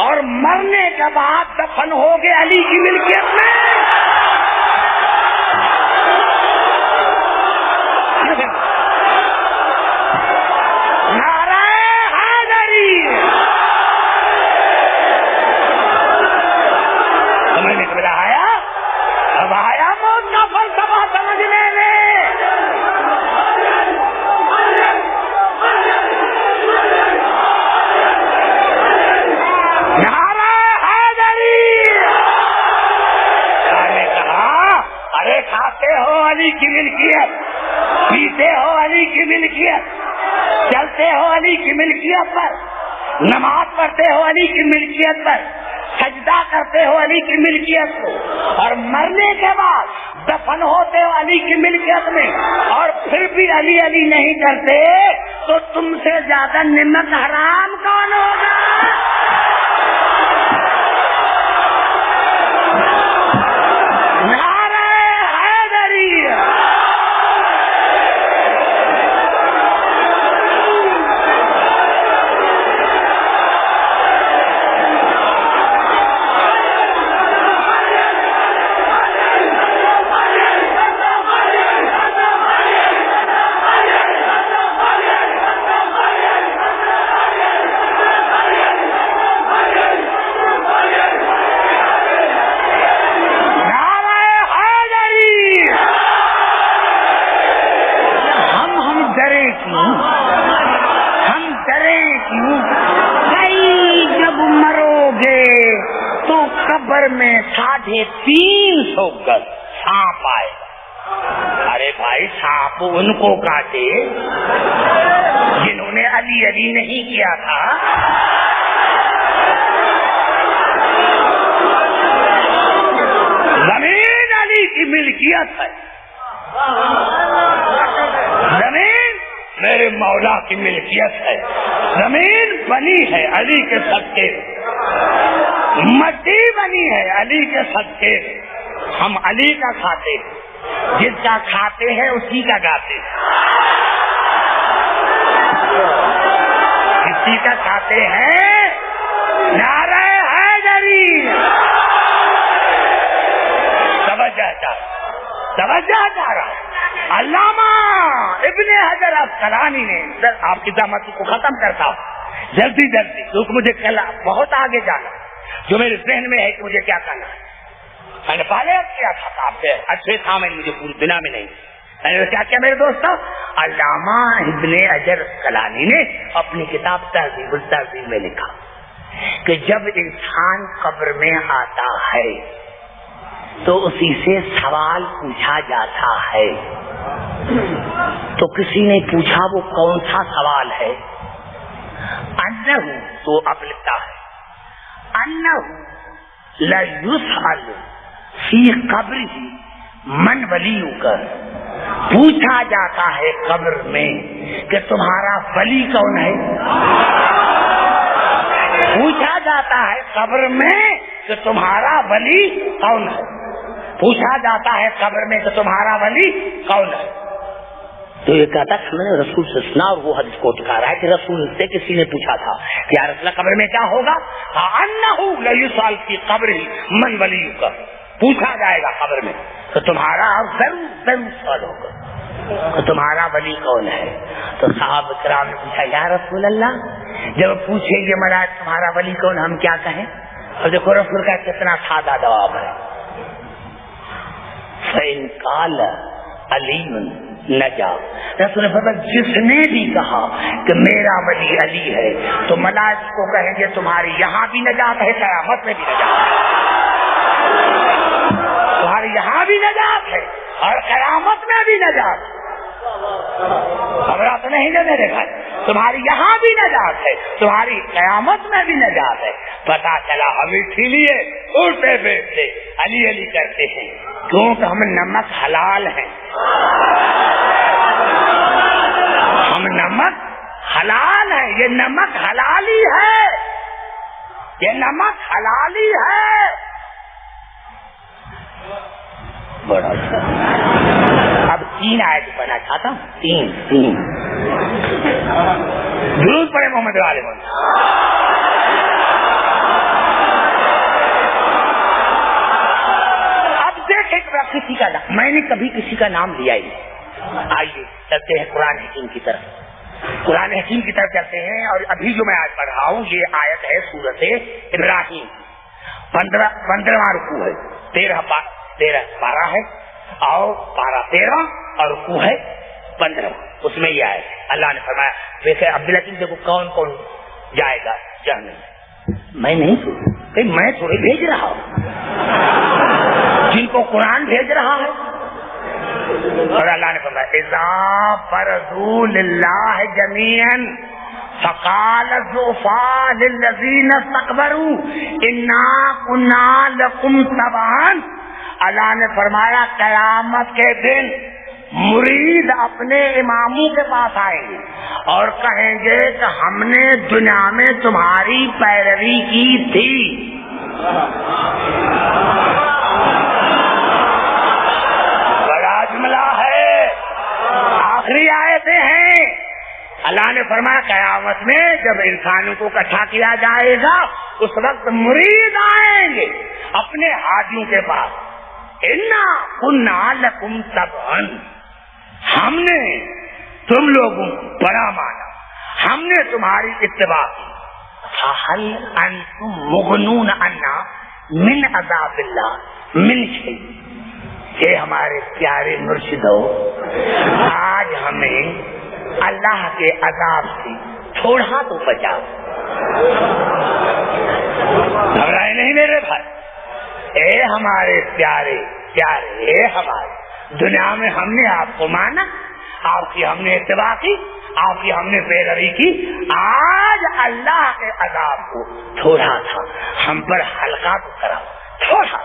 B: اور مرنے کے بعد دفن ہوگے علی کی ملکیت میں۔ اب آیا موت کا فلسفہ سمجھنے میں۔ نعرہ حیدری نے کہا ارے کھاتے ہو علی کی ملکیت، پیتے ہو علی کی ملکیت، چلتے ہو علی کی ملکیت پر، نماز پڑھتے ہو علی کی ملکیت پر، سجدہ کرتے ہو علی کی ملکیت کو، اور مرنے کے بعد دفن ہوتے ہو علی کی ملکیت میں، اور پھر بھی علی علی نہیں کرتے، تو تم سے زیادہ نمک حرام کون ہوگا؟ نعرہ حیدری۔ جب مرو گے تو قبر میں 350 گز سانپ آئے گا۔ ارے بھائی سانپ ان کو کاٹے جنہوں نے علی علی نہیں کیا تھا۔ زمین علی کی ملکیت ہے، زمین میرے مولا کی ملکیت ہے، زمین بنی ہے علی کے صدقے، مٹی بنی ہے علی کے صدقے، ہم علی کا کھاتے، جس کا کھاتے ہیں اسی کا گاتے، کسی کا کھاتے ہیں نعرہ حیدری۔ توجہ چاہ رہا علامہ ابن حجر عسقلانی نے، آپ کی دعوت کو ختم کرتا ہوں جلدی جلدی کیونکہ مجھے کل بہت آگے جانا، جو میرے ذہن میں ہے کہ مجھے کیا کرنا ہے۔ میں نے پہلے کیا تھا آپ سے اچھے تھا، میں مجھے پوری دنیا میں نہیں، میں نے کیا کیا میرے دوستوں، علامہ ابن حجر عسقلانی نے اپنی کتاب تہذیب التہذیب میں لکھا کہ جب انسان قبر میں آتا ہے تو اسی سے سوال پوچھا جاتا ہے، تو کسی نے پوچھا وہ کون سا سوال ہے؟ انہ، تو اب لکھتا ہے انہ لا یسأل فی قبرہ من ولیہ کا، پوچھا جاتا ہے قبر میں کہ تمہارا ولی کون ہے، پوچھا جاتا ہے قبر میں کہ تمہارا ولی کون ہے، پوچھا جاتا ہے قبر میں کہ تمہارا ولی کون ہے۔ تو یہ کہتا کہ میں نے رسول سے سنا، اور وہ حدیث کو ٹکا رہا ہے کہ رسول سے کسی نے پوچھا تھا کہ یا رسول اللہ قبر میں کیا ہوگا؟ انہ لیسال فی قبرہ من ولیک، پوچھا جائے گا قبر میں تو تمہارا ضرور سوال ہوگا تو تمہارا ولی کون ہے؟ تو صحابہ کرام نے پوچھا یا رسول اللہ جب پوچھیں گے ملائکہ تمہارا ولی کون، ہم کیا کہیں؟ اور دیکھو رسول کا کتنا سادہ جواب ہے، فإن قال علی نجا، رسول نے فرمایا جس نے بھی کہا کہ میرا ولی علی ہے تو ملائکہ کو کہیں گے تمہاری یہاں بھی نجات ہے، قیامت میں بھی نجات ہے، تمہاری یہاں بھی نجات ہے اور قیامت میں بھی نجات ہے۔ خبرات نہیں دے میرے بھائی، تمہاری یہاں بھی نجات ہے، تمہاری قیامت میں بھی نجات ہے۔ پتا چلا ہم اسی لیے اٹھتے بیٹھتے علی علی کرتے ہیں کیونکہ ہم نمک حلال ہیں، ہم نمک حلال ہے، یہ نمک حلالی ہے، یہ نمک حلالی ہے۔ بڑا اب 3 آیت پڑھنا چاہتا ہوں، 3 درود پڑھے محمد والے اب دیکھیں کسی کا نام، میں نے کبھی کسی کا نام لیا ہی نہیں۔ آئیے چلتے ہیں قرآن حکیم کی طرف، قرآن حکیم کی طرف چلتے ہیں، اور ابھی جو میں آج پڑھ رہا ہوں یہ آیت ہے سورت ابراہیم، 15واں رکوع ہے، 13 پارہ ہے اور پارہ 13 اور رکوع ہے 15، اس میں یہ آئے اللہ نے فرمایا ویسے عبدالحکیم دیکھو کون کون جائے گا جہنم، میں نہیں کہ میں تھوڑے بھیج رہا ہوں جن کو قرآن بھیج رہا ہے، اور اللہ نے فرمایا اذا برزوا للہ جميعا فقال الضعفاء للذین استكبروا انا كنا لكم تبعا، اللہ نے فرمایا قیامت کے دن مرید اپنے اماموں کے پاس آئیں گے اور کہیں گے کہ ہم نے دنیا میں تمہاری پیروی کی تھی۔ بڑا جملہ ہے، آخری آیتیں ہیں۔ اللہ نے فرمایا قیامت میں جب انسانوں کو اکٹھا کیا جائے گا اس وقت مرید آئیں گے اپنے حاجیوں کے پاس، انا کنا لکم تبعا، ہم نے تم لوگوں بڑا مانا، ہم نے تمہاری اتباع کی، فہل انتم مغنون عنا من عذاب اللہ من شیء، کہ ہمارے پیارے مرشدو آج ہمیں اللہ کے عذاب سے تھوڑا تو بچاؤ۔ گھبرائے نہیں میرے بھائی، اے ہمارے پیارے پیارے، اے ہمارے دنیا میں ہم نے آپ کو مانا، آپ کی ہم نے اتباع کی، آپ کی ہم نے پیروی کی، آج اللہ کے عذاب کو تھوڑا تھا ہم پر ہلکا تو کراؤ، تھوڑا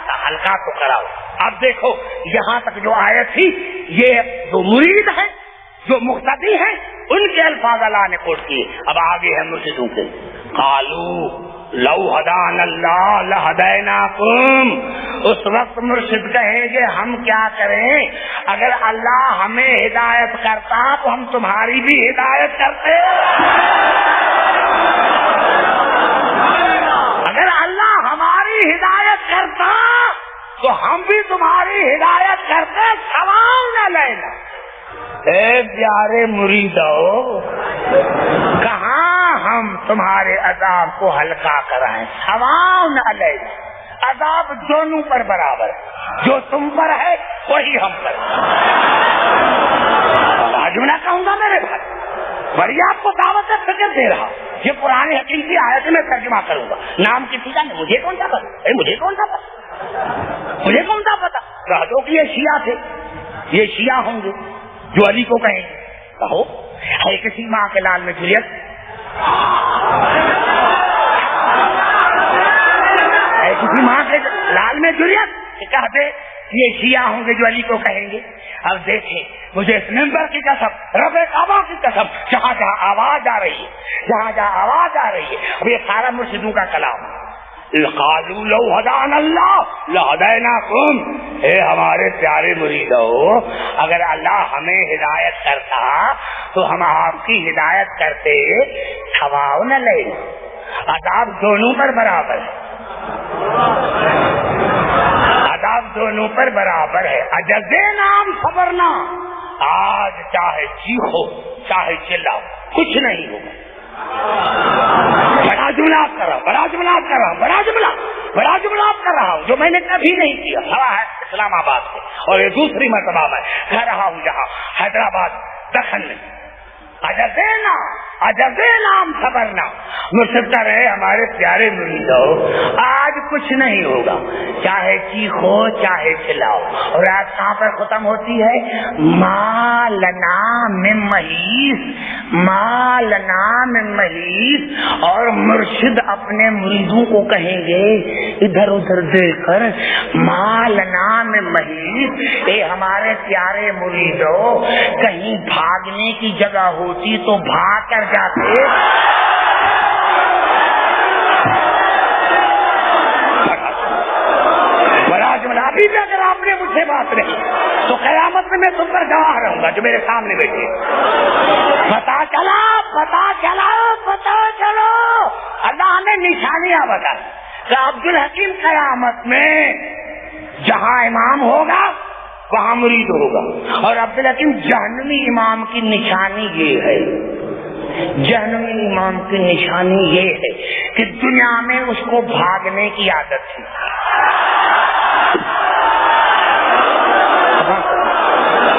B: سا ہلکا تو کراؤ۔ اب دیکھو یہاں تک جو آیت تھی یہ جو مرید ہے جو مقتدی ہے ان کے الفاظ اللہ نے کوٹ کیے، اب آگے ہے مرشدوں کے، قالو لو ہدانا اللہ لہدیناکم، اس وقت مرشد کہیں گے ہم کیا کریں، اگر اللہ ہمیں ہدایت کرتا تو ہم تمہاری بھی ہدایت کرتے، اگر اللہ ہماری ہدایت کرتا تو ہم بھی تمہاری ہدایت کرتے، سوال نہ لینا۔ اے پیارے مریدو، کہاں ہم تمہارے عذاب کو ہلکا کرائیں، سوال نہ لینا، عذاب دونوں پر برابر ہے، جو تم پر ہے وہی ہم پر ہے۔ آج میں کہوں گا میرے بھائی، بڑی آپ کو دعوت فکر دے رہا، یہ قرآن حکیم کی آیت میں ترجمہ کروں گا، نام کسی کا نہیں، مجھے کون سا پتا، مجھے کون سا پتا، راجوں کی یہ شیعہ تھے، یہ شیعہ ہوں گے جو علی کو کہیں گے، کہو ہے کسی ماں کے لال میں جولیت، ہے کسی ماں کے لال میں جولیت کہتے یہ شیعہ ہوں گے جو علی کو کہیں گے۔ اب دیکھیں مجھے اس منبر کی قسم، رب کعبہ کی قسم، جہاں جہاں آواز آ رہی ہے، اب یہ سارا مرشدوں کا کلام، قالوا لو ہدانا اللہ لہدیناکم، اے ہمارے پیارے مریدو، اگر اللہ ہمیں ہدایت کرتا تو ہم آپ کی ہدایت کرتے، کھواؤ نہ لے، عذاب دونوں پر برابر ہے، عذاب دونوں پر برابر ہے، اجزے نام صبرنا، آج چاہے چیخو چاہے چلاؤ کچھ نہیں ہوگا۔ بڑا جملات کر رہا ہوں، بڑا جملات کر رہا ہوں، بڑا جملات کر رہا ہوں جو میں نے کبھی نہیں کیا، ہوا ہے اسلام آباد سے، اور یہ دوسری مرتبہ میں کہہ رہا ہوں جہاں حیدرآباد دکن میں، اجزینا ہم صبرنا، مسکتا رہے ہمارے پیارے مریدو، آج کچھ نہیں ہوگا، چاہے چیخو چاہے چلاؤ۔ اور آج کہاں پر ختم ہوتی ہے؟ ما لنا من محیص، ما لنا من محیص، اور مرشد اپنے مریدوں کو کہیں گے ادھر ادھر دیکھ کر، ما لنا من محیص، اے ہمارے پیارے مریدو، کہیں بھاگنے کی جگہ ہوتی تو بھاگ کر جاتے، بڑا جملہ۔ ابھی بھی اگر آپ نے مجھ سے بات نہیں تو قیامت میں میں تم پر گواہ رہوں گا جو میرے سامنے بیٹھے۔ پتا چلو اللہ نے نشانیاں بتائی کہ عبدالحکیم قیامت میں جہاں امام ہوگا وہاں مرید ہوگا، اور عبدالحکیم جہنمی امام کی نشانی یہ ہے، جہنمی امام کی نشانی یہ ہے کہ دنیا میں اس کو بھاگنے کی عادت تھی۔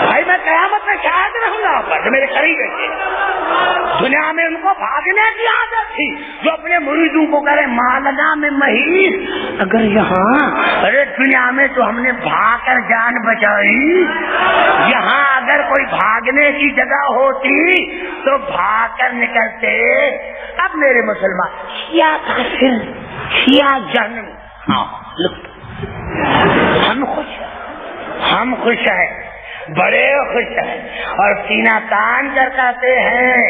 B: بھائی میں قیامت میں شاید رہوں گا پر جو میرے قریب ہے، دنیا میں ان کو بھاگنے کی عادت تھی، جو اپنے مریدوں کو کرے مالنا میں محیص، اگر یہاں ارے دنیا میں تو ہم نے بھاگ کر جان بچائی، یہاں اگر کوئی بھاگنے کی جگہ ہوتی تو بھاگ کر نکلتے۔ اب میرے مسلمان شیعہ کافر، شیعہ جہنم، ہاں ہم خوش ہیں، بڑے خوش ہیں، اور سینہ تان کر کہتے ہیں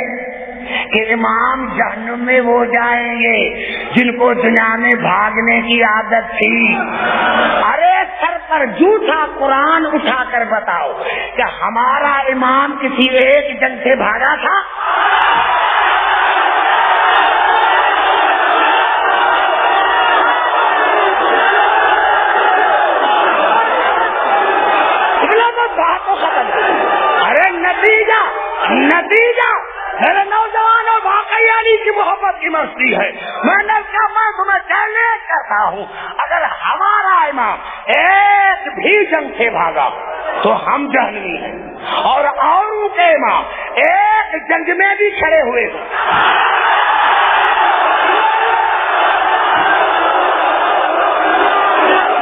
B: کہ امام جہنم میں وہ جائیں گے جن کو دنیا میں بھاگنے کی عادت تھی۔ ارے سر پر جھوٹا قرآن اٹھا کر بتاؤ کہ ہمارا امام کسی ایک جنگ سے بھاگا تھا؟ نتیجہ میرے نوجوان اور واقعی علی کی محبت کی مستی ہے، میں تمہیں چیلنج کرتا ہوں، اگر ہمارا امام ایک بھی جنگ سے بھاگا تو ہم جہنمی ہیں، اور اوروں کے امام ایک جنگ میں بھی کھڑے ہوئے ہیں۔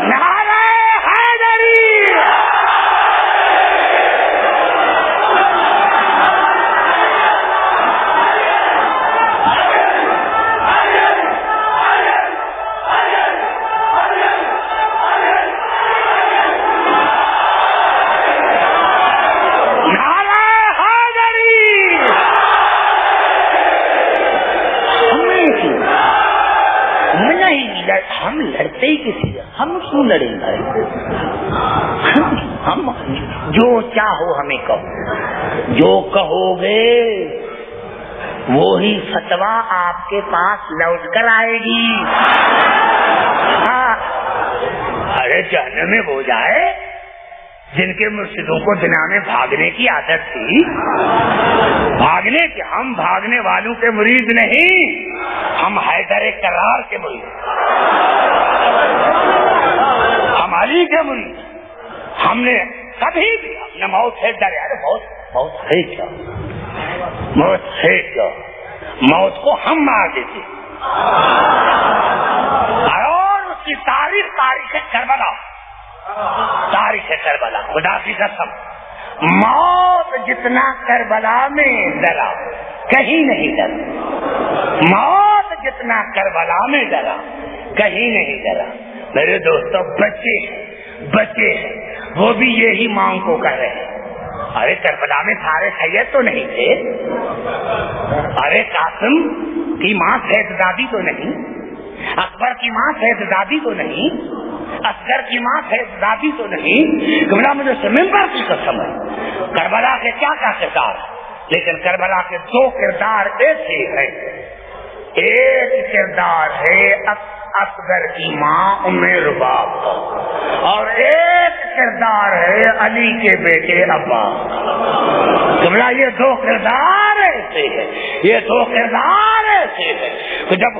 B: نعرہ حیدری، ہم لڑتے ہی کسی سے، ہم کیوں لڑیں گے؟ ہم جو چاہو ہمیں کہو، جو کہو گے وہی فتویٰ آپ کے پاس لوٹ کر آئے گی۔ ہاں ارے جہنم میں وہ جائے جن کے مرشدوں کو دنیا میں بھاگنے کی عادت تھی، بھاگنے کے، ہم بھاگنے والوں کے مرید نہیں، ہم حیدر کرار کے مرید، ہم علی کے مرید، ہم نے کبھی بھی اپنے موت سے ڈرے، ارے موت ہے کیا، موت ہے کیا، موت کو ہم مار دیتے، اور اس کی تاریخ کربلا، تاریخ کربلا، خدا کی قسم موت جتنا کربلا میں ڈرا کہیں نہیں ڈرا، موت جتنا کربلا میں ڈرا کہیں نہیں ڈرا۔ میرے دوستوں بچے ہیں وہ بھی یہی مانگ کو کر رہے ہیں، ارے کربلا میں سارے سید تو نہیں تھے، ارے قاسم کی ماں سید دادی تو نہیں، اکبر کی ماں سیدزادی تو نہیں، اصغر کی ماں سیدزادی تو نہیں، قبلہ مجھے منبر کی قسم ہے کربلا کے کیا کردار ہے، لیکن کربلا کے دو کردار ایسے ہیں، ایک کردار ہے اصغر کی ماں ام رباب کا، اور ایک کردار ہے علی کے بیٹے عباس کا۔ قبلہ یہ دو کردار ایسے ہیں، یہ دو کردار ایسے ہیں کہ جب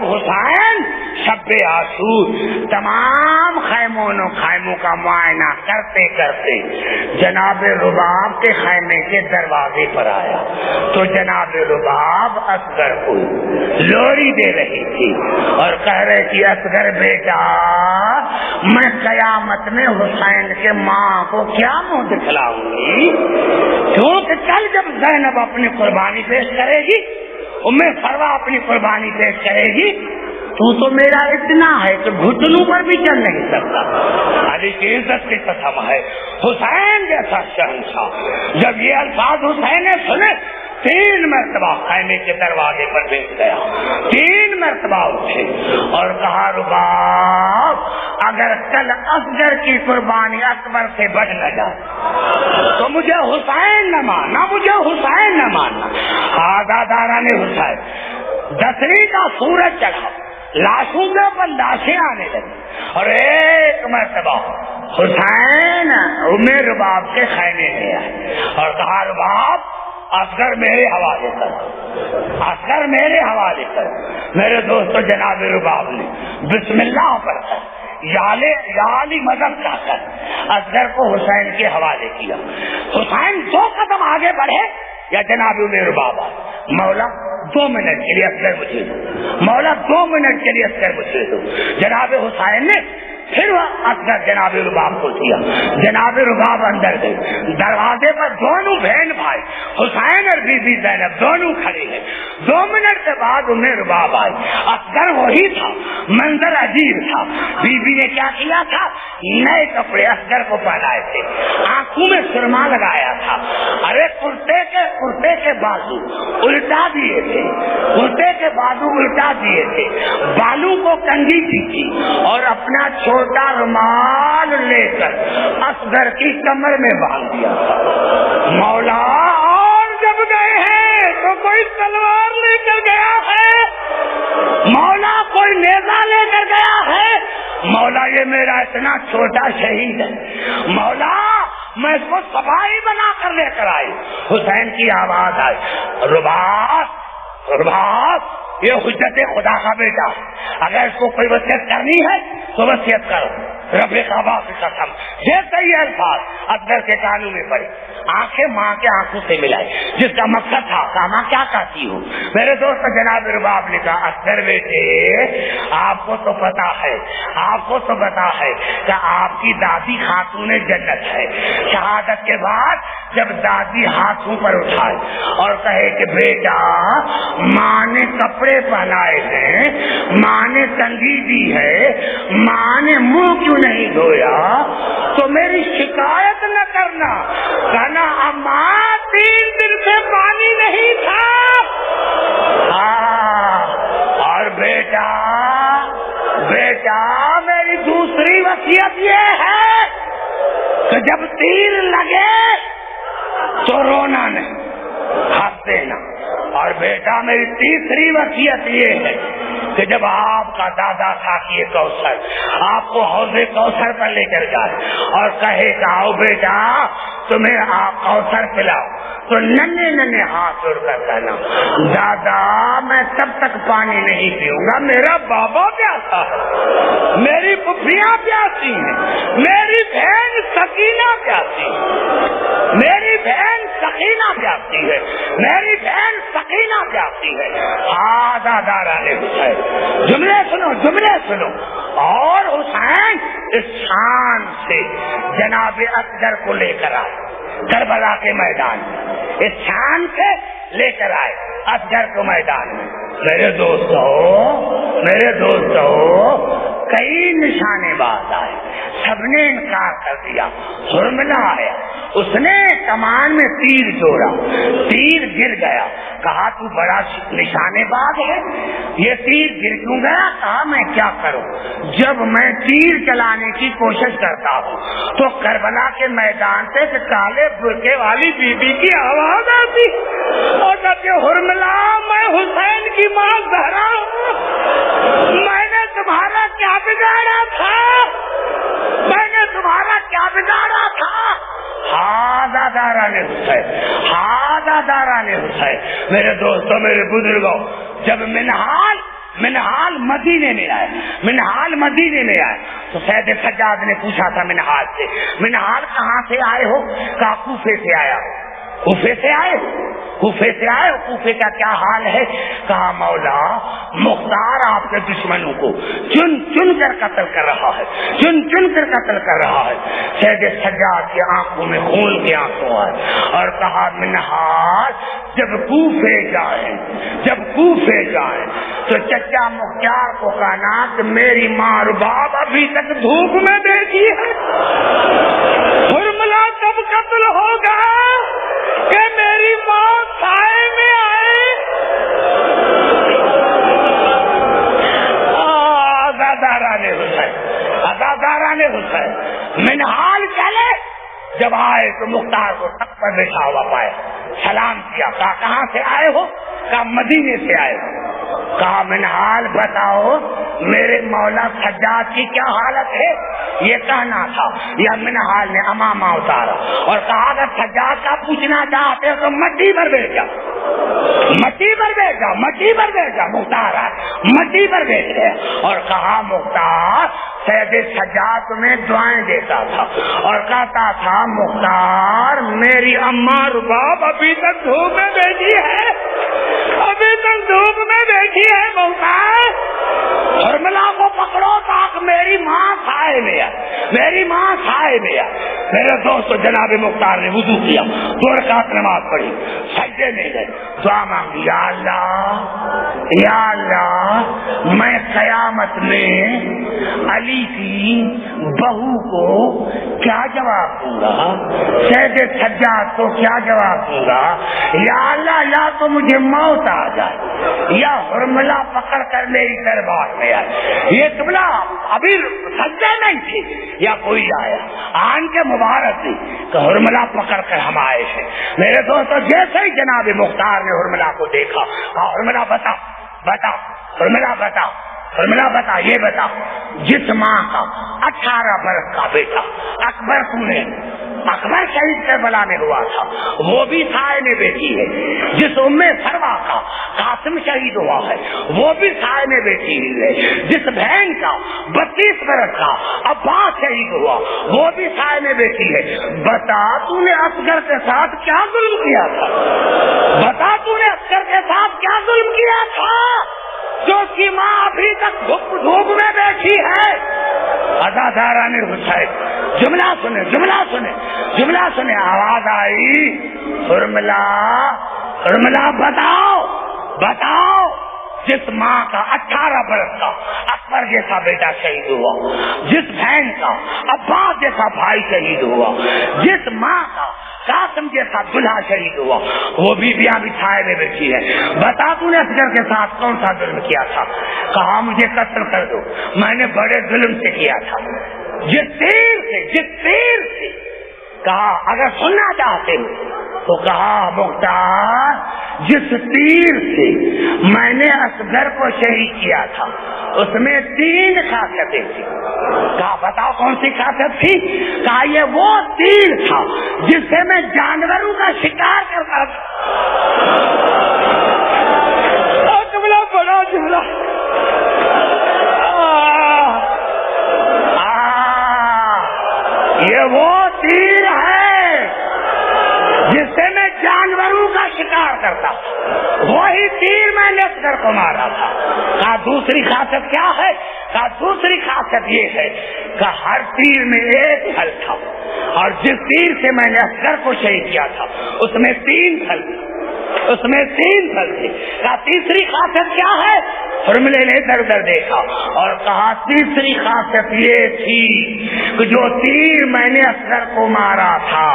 B: حسین شب عاشور تمام خیموں کا معائنہ کرتے کرتے جناب رباب کے خیمے کے دروازے پر آیا تو جناب رباب اصغر کو لوری دے رہی تھی اور کہہ رہے کہ اصغر بیٹا میں قیامت میں حسین کے ماں کو کیا منہ دکھلاؤں گی، کیونکہ کل جب زینب اپنی قربانی پیش کرے گی، ام فروا اپنی قربانی پیش کرے گی، تو میرا اتنا ہے کہ گھٹنوں پر بھی چل نہیں سکتا۔ علی کی عزت کی قسم ہے، حسین جیسا شہنشاہ جب یہ الفاظ حسین نے سنے 3 مرتبہ خیمے کے دروازے پر بیٹھ گیا، 3 مرتبہ اٹھے اور کہا رباب اگر کل اصغر کی قربانی اکبر سے بڑھ نہ جائے تو مجھے حسین نہ ماننا، مجھے حسین نہ ماننا۔ آزادارہ نے حسین 10ویں کا سورج چڑھا، لاشوں کے اوپر لاشیں آنے لگی اور ایک مرتبہ حسین ام رباب کے خیمے میں آئے اور کہا رباب اصغر میرے حوالے کر، اصغر میرے حوالے کر۔ میرے دوستو جناب رباب نے بسم اللہ پڑھ کر یالی مدد کا کر اصغر کو حسین کے حوالے کیا۔ حسین 2 قدم آگے بڑھے یا جناب رباب آئے، مولا 2 منٹ کے لیے اصغر مجھے دو، مولا 2 منٹ کے لیے اصغر مجھے دو۔ جناب حسین نے پھر وہ اصغر جناب رباب کو دیا، جناب رباب اندر گئے، دروازے پر دونوں بہن بھائی حسین اور بی بی زینب دونوں کھڑے ہیں۔ 2 منٹ کے بعد انہیں رباب آئی، اصغر وہی تھا، منظر عجیب تھا۔ بی بی نے کیا کیا تھا، نئے کپڑے اصغر کو پہنائے تھے، آنکھوں میں سرما لگایا تھا، ارے کرتے کے بازو الٹا دیے تھے، کرتے کے بازو الٹا دیے تھے، بالوں کو کنگھی کی اور اپنا چھوٹا رومال لے کر اصغر کی کمر میں باندھ دیا تھا۔ مولا اور جب گئے ہیں تو کوئی تلوار لے کر گیا ہے، مولا کوئی نیزہ لے کر گیا ہے، مولا یہ میرا اتنا چھوٹا شہید ہے، مولا میں اس کو صفائی بنا کر لے کر آئی۔ حسین کی آواز آئی، رباب یہ حجت خدا کا بیٹا، اگر اس کو کوئی وصیت کرنی ہے تو وصیت کرو، رب کعبہ کی قسم۔ جیسے یہ الفاظ اصغر کے کانوں میں پڑے، آنکھیں ماں کے آنکھوں سے ملائی، جس کا مقصد تھا کہا ماں کیا کہتی ہوں۔ میرے دوست جناب رباب نے کہا اصغر بیٹے آپ کو تو پتا ہے، آپ کو تو پتا ہے کہ آپ کی دادی خاتون جنت ہے۔ شہادت کے بعد جب دادی ہاتھوں پر اٹھائے اور کہے کہ بیٹا ماں نے کپڑے پہنائے ہیں، ماں نے کنگھی دی ہے، ماں نے منہ کیوں نہیں دھویا، تو میری شکایت نہ کرنا، کہنا اماں 3 دن سے پانی نہیں تھا۔ اور بیٹا میری دوسری وصیت یہ ہے کہ جب تیر لگے تو رونا نہیں، ہنس دینا۔ اور بیٹا میری تیسری وصیت یہ ہے کہ جب آپ کا دادا ساقی کوثر آپ کو حوض کوثر پر لے کر جائے اور کہے کہ آؤ بیٹا تمہیں آپ کوثر پلاؤ، تو ننے ہاتھ جوڑ کر کہنا دادا میں تب تک پانی نہیں پیوں گا، میرا بابا پیاسا ہے، میری پھوپھیاں پیاسی ہیں، میری بہن سکینہ پیاسی ہے، میری بہن سکینہ پیاسی ہے، میری بہن سکینہ پیاسی ہے۔ دادا نے حسین جملے سنو اور حسین اس شان سے جناب اصغر کو لے کر آئے کربلا کے میدان میں، اس شان سے لے کر آئے اصغر کو میدان میں۔ میرے دوستو کئی نشانے باز آئے، سب نے انکار کر دیا. حرملہ آیا, اس نے کمان میں تیر جوڑا, تیر گر گیا. کہا تو بڑا نشانے باز ہے, یہ تیر گر کیوں گیا؟ کہا میں کیا کروں, جب میں تیر چلانے کی کوشش کرتا ہوں تو کربلا کے میدان سے کالے برقعے والی بی بی کی آواز آتی اور کہتے حرملہ میں حسین کی ماں زہرا ہوں, میں نے تمہارا کیا بگاڑا تھا, میں نے تمہارا کیا بگاڑا تھا. ہاں داران حسین, ہاں داران حسین. میرے دوستوں, میرے بزرگوں, جب منہال مدینے میں آئے, منہال مدینے میں آئے تو سید سجاد نے پوچھا تھا منہال سے, منہال کہاں سے آئے ہو؟ کہا کوفے سے آیا. کوفے سے آئے ہو؟ کوفے سے آئے ہو. کوفے کا کیا حال ہے؟ کہا مولا مختار آپ کے دشمنوں کو چن چن کر قتل کر رہا ہے, چن چن کر قتل کر رہا ہے. سید سجاد کی آنکھوں میں خون کے آنسو آئے اور کہا منہال جب کوفے جائیں, جب کوفے جائیں تو چچا مختار کو کہنا کہ میری ماں اور باپ ابھی تک دھوپ میں بیٹھی ہے. حرملہ کب قتل ہوگا کہ میری ماں سائے میں آئے. آزاداران حسین, آزاداران حسین. منہال چلے, جب آئے تو مختار کو تک پر بیٹھا ہوا پایا, سلام کیا. کہا کہاں سے آئے ہو؟ کہا مدینے سے آئے ہو. کہا منہال بتاؤ میرے مولا سجاد کی کیا حالت ہے؟ یہ کہنا تھا. یا منہال نے امامہ اتارا اور کہا اگر سجاد کا پوچھنا چاہتے ہو تو مٹی پر بیٹھ جاؤ, مٹی پر بیٹھ جاؤ, مٹی پر بیٹھ جاؤ. مختار مٹی پر بیٹھ گئے اور کہا مختار سید سجاد تمہیں دعائیں دیتا تھا اور کہتا تھا مختار میری اماں رباب ابھی تک دھوپ میں بیٹھی ہے, ابھی تک دھوپ میں بیٹھی ہے. مختار حرملہ کو پکڑو تاکہ میری ماں سائے میں آئے, میری ماں سائے میں آئے. میرے دوست جناب مختار نے وضو کیا, 2 رکعت نماز پڑھی, سجدے میں گئے, دعا مانگی یا اللہ, یا اللہ میں قیامت میں علی کی بہو کو کیا جواب دوں گا, سید سجاد کو کیا جواب دوں گا. یا اللہ یا تو مجھے موت آ جائے یا حرملہ پکڑ کر میری دربار میں آئے. یہ قبلہ ابھی سجدے نہیں تھی یا کوئی آیا, آن کے مبارک تھی کہ حرملہ پکڑ کر ہم آئے ہیں. میرے دوستو جیسے ہی جناب مختار نے حرملہ کو دیکھا, کہا حرملہ بتا بتا, حرملہ بتا, حرملہ بتا, یہ بتا جس ماں کا 18 برس کا بیٹا اکبر پونے اکبر شہید کربلا میں ہوا تھا وہ بھی سائے میں بیٹھی ہے, جس ام سروا کا قاسم شہید ہوا ہے وہ بھی سائے میں بیٹھی ہے, جس بہن کا 32 برس کا عباس شہید ہوا وہ بھی سائے میں بیٹھی ہے. بتا تو نے اصغر کے ساتھ کیا ظلم کیا تھا, بتا تو نے اصغر کے ساتھ کیا ظلم کیا تھا جو کی ماں ابھی تک دھوپ میں بیٹھی ہے. ازاداران حسین جملہ سنے, جملہ سنے, جملہ سنے. آواز آئی حرملہ, حرملہ بتاؤ بتاؤ جس ماں کا 18 برس کا اکبر جیسا بیٹا شہید ہوا, جس بہن کا عباس جیسا بھائی شہید ہوا, جس ماں کا قاسم جیسا دلہا شہید ہوا, وہ بیویاں بھی چھائے میں بیٹھی ہے. بتا تو نے اصغر کے ساتھ کون سا ظلم کیا تھا؟ کہا مجھے قتل کر دو, میں نے بڑے ظلم سے کیا تھا, جس تیر سے. کہا اگر سننا چاہتے ہو تو کہا مختار جس تیر سے میں نے اصغر کو شہید کیا تھا اس میں 3 خاصیتیں تھی. کہا بتاؤ کون سی خاصیت تھی؟ کہا یہ وہ تیر تھا جس سے میں جانوروں کا شکار کرتا تھا. جملہ بڑا جملہ, یہ وہ تیر ہے جس سے میں جانوروں کا شکار کرتا, وہی تیر میں نے اصغر کو مارا تھا. کہا دوسری خاصیت کیا ہے؟ کہا دوسری خاصیت یہ ہے کہ ہر تیر میں 1 پھل تھا اور جس تیر سے میں نے اصغر کو شہید کیا تھا اس میں 3 پھل. اس میں 3 پھل تھے. کہا تیسری خاصیت کیا ہے؟ فرملے نے در در دیکھا اور کہا تیسری خاصیت یہ تھی کہ جو تیر میں نے اصغر کو مارا تھا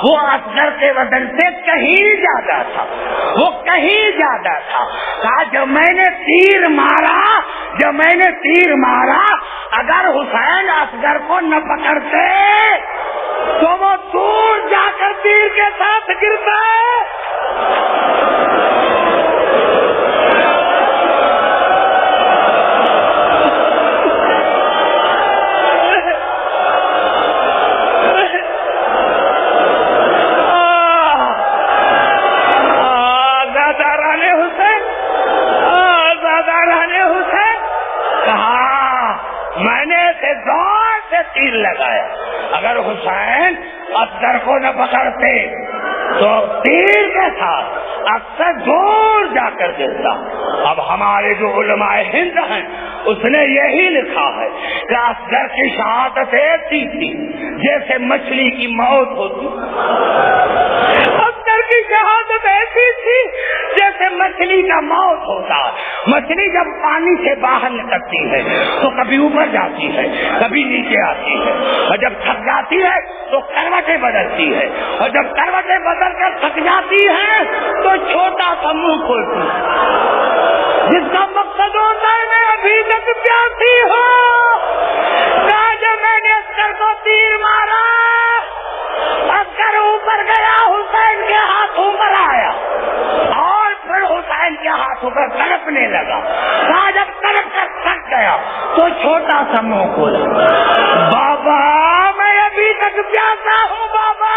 B: وہ اصغر کے وزن سے کہیں زیادہ تھا، وہ کہیں زیادہ تھا. کہا جب میں نے تیر مارا اگر حسین اصغر کو نہ پکڑتے تو وہ دور جا کر تیر کے ساتھ گرتا ہے. تیر لگایا اگر حسین اصغر کو نہ پکڑتے تو تیر کے ساتھ اکثر دور جا کر گرتا. اب ہمارے جو علماء ہند ہیں اس نے یہی لکھا ہے کہ اصغر کی شہادت ایسی تھی جیسے مچھلی کی موت ہوتی. اصغر کی شہادت ایسی تھی جیسے مچھلی کا موت ہوتا. مچھلی جب پانی سے باہر نکلتی ہے تو کبھی اوپر جاتی ہے کبھی نیچے آتی ہے اور جب تھک جاتی ہے تو کروٹیں بدلتی ہے اور جب کروٹیں بدل کر تھک جاتی ہے تو چھوٹا سا منہ کھولتی ہے جس کا مقصد ہوتا ہے میں ابھی تک پیاسی ہوں. جب میں نے اصغر کو تیر مارا اصغر اوپر گیا حسین کے ہاتھوں پر آیا اور پھر حسین کے ہاتھوں پر تڑپنے لگا. جب تڑپ کر تھک گیا تو چھوٹا سا منہ کھولا. بابا میں ابھی تک پیاسا ہوں بابا.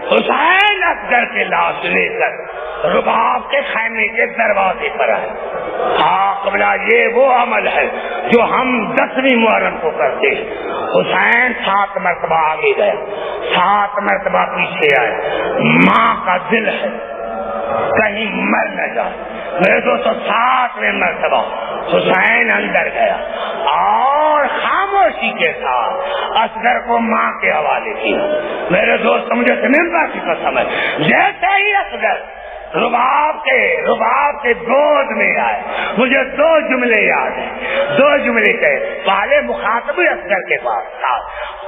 B: حسین اصغر کے لاش لے کر رباب کے خیمے کے دروازے پر آئے. قبلہ یہ وہ عمل ہے جو ہم 10ویں محرم کو کرتے ہیں. حسین 7 مرتبہ آگے گیا 7 مرتبہ پیچھے آئے. ماں کا دل ہے کہیں مر نہ جائے. میرے دوستو 7ویں مرتبہ حسین اندر گیا اور خاموشی کے ساتھ اصغر کو ماں کے حوالے کیا. میرے دوست مجھے ممبر کی قسم ہے جیسے ہی اصغر رباب کے گود میں آئے مجھے 2 جملے یاد ہیں. 2 جملے کہے. پہلے مخاطب اصغر کے پاس تھا.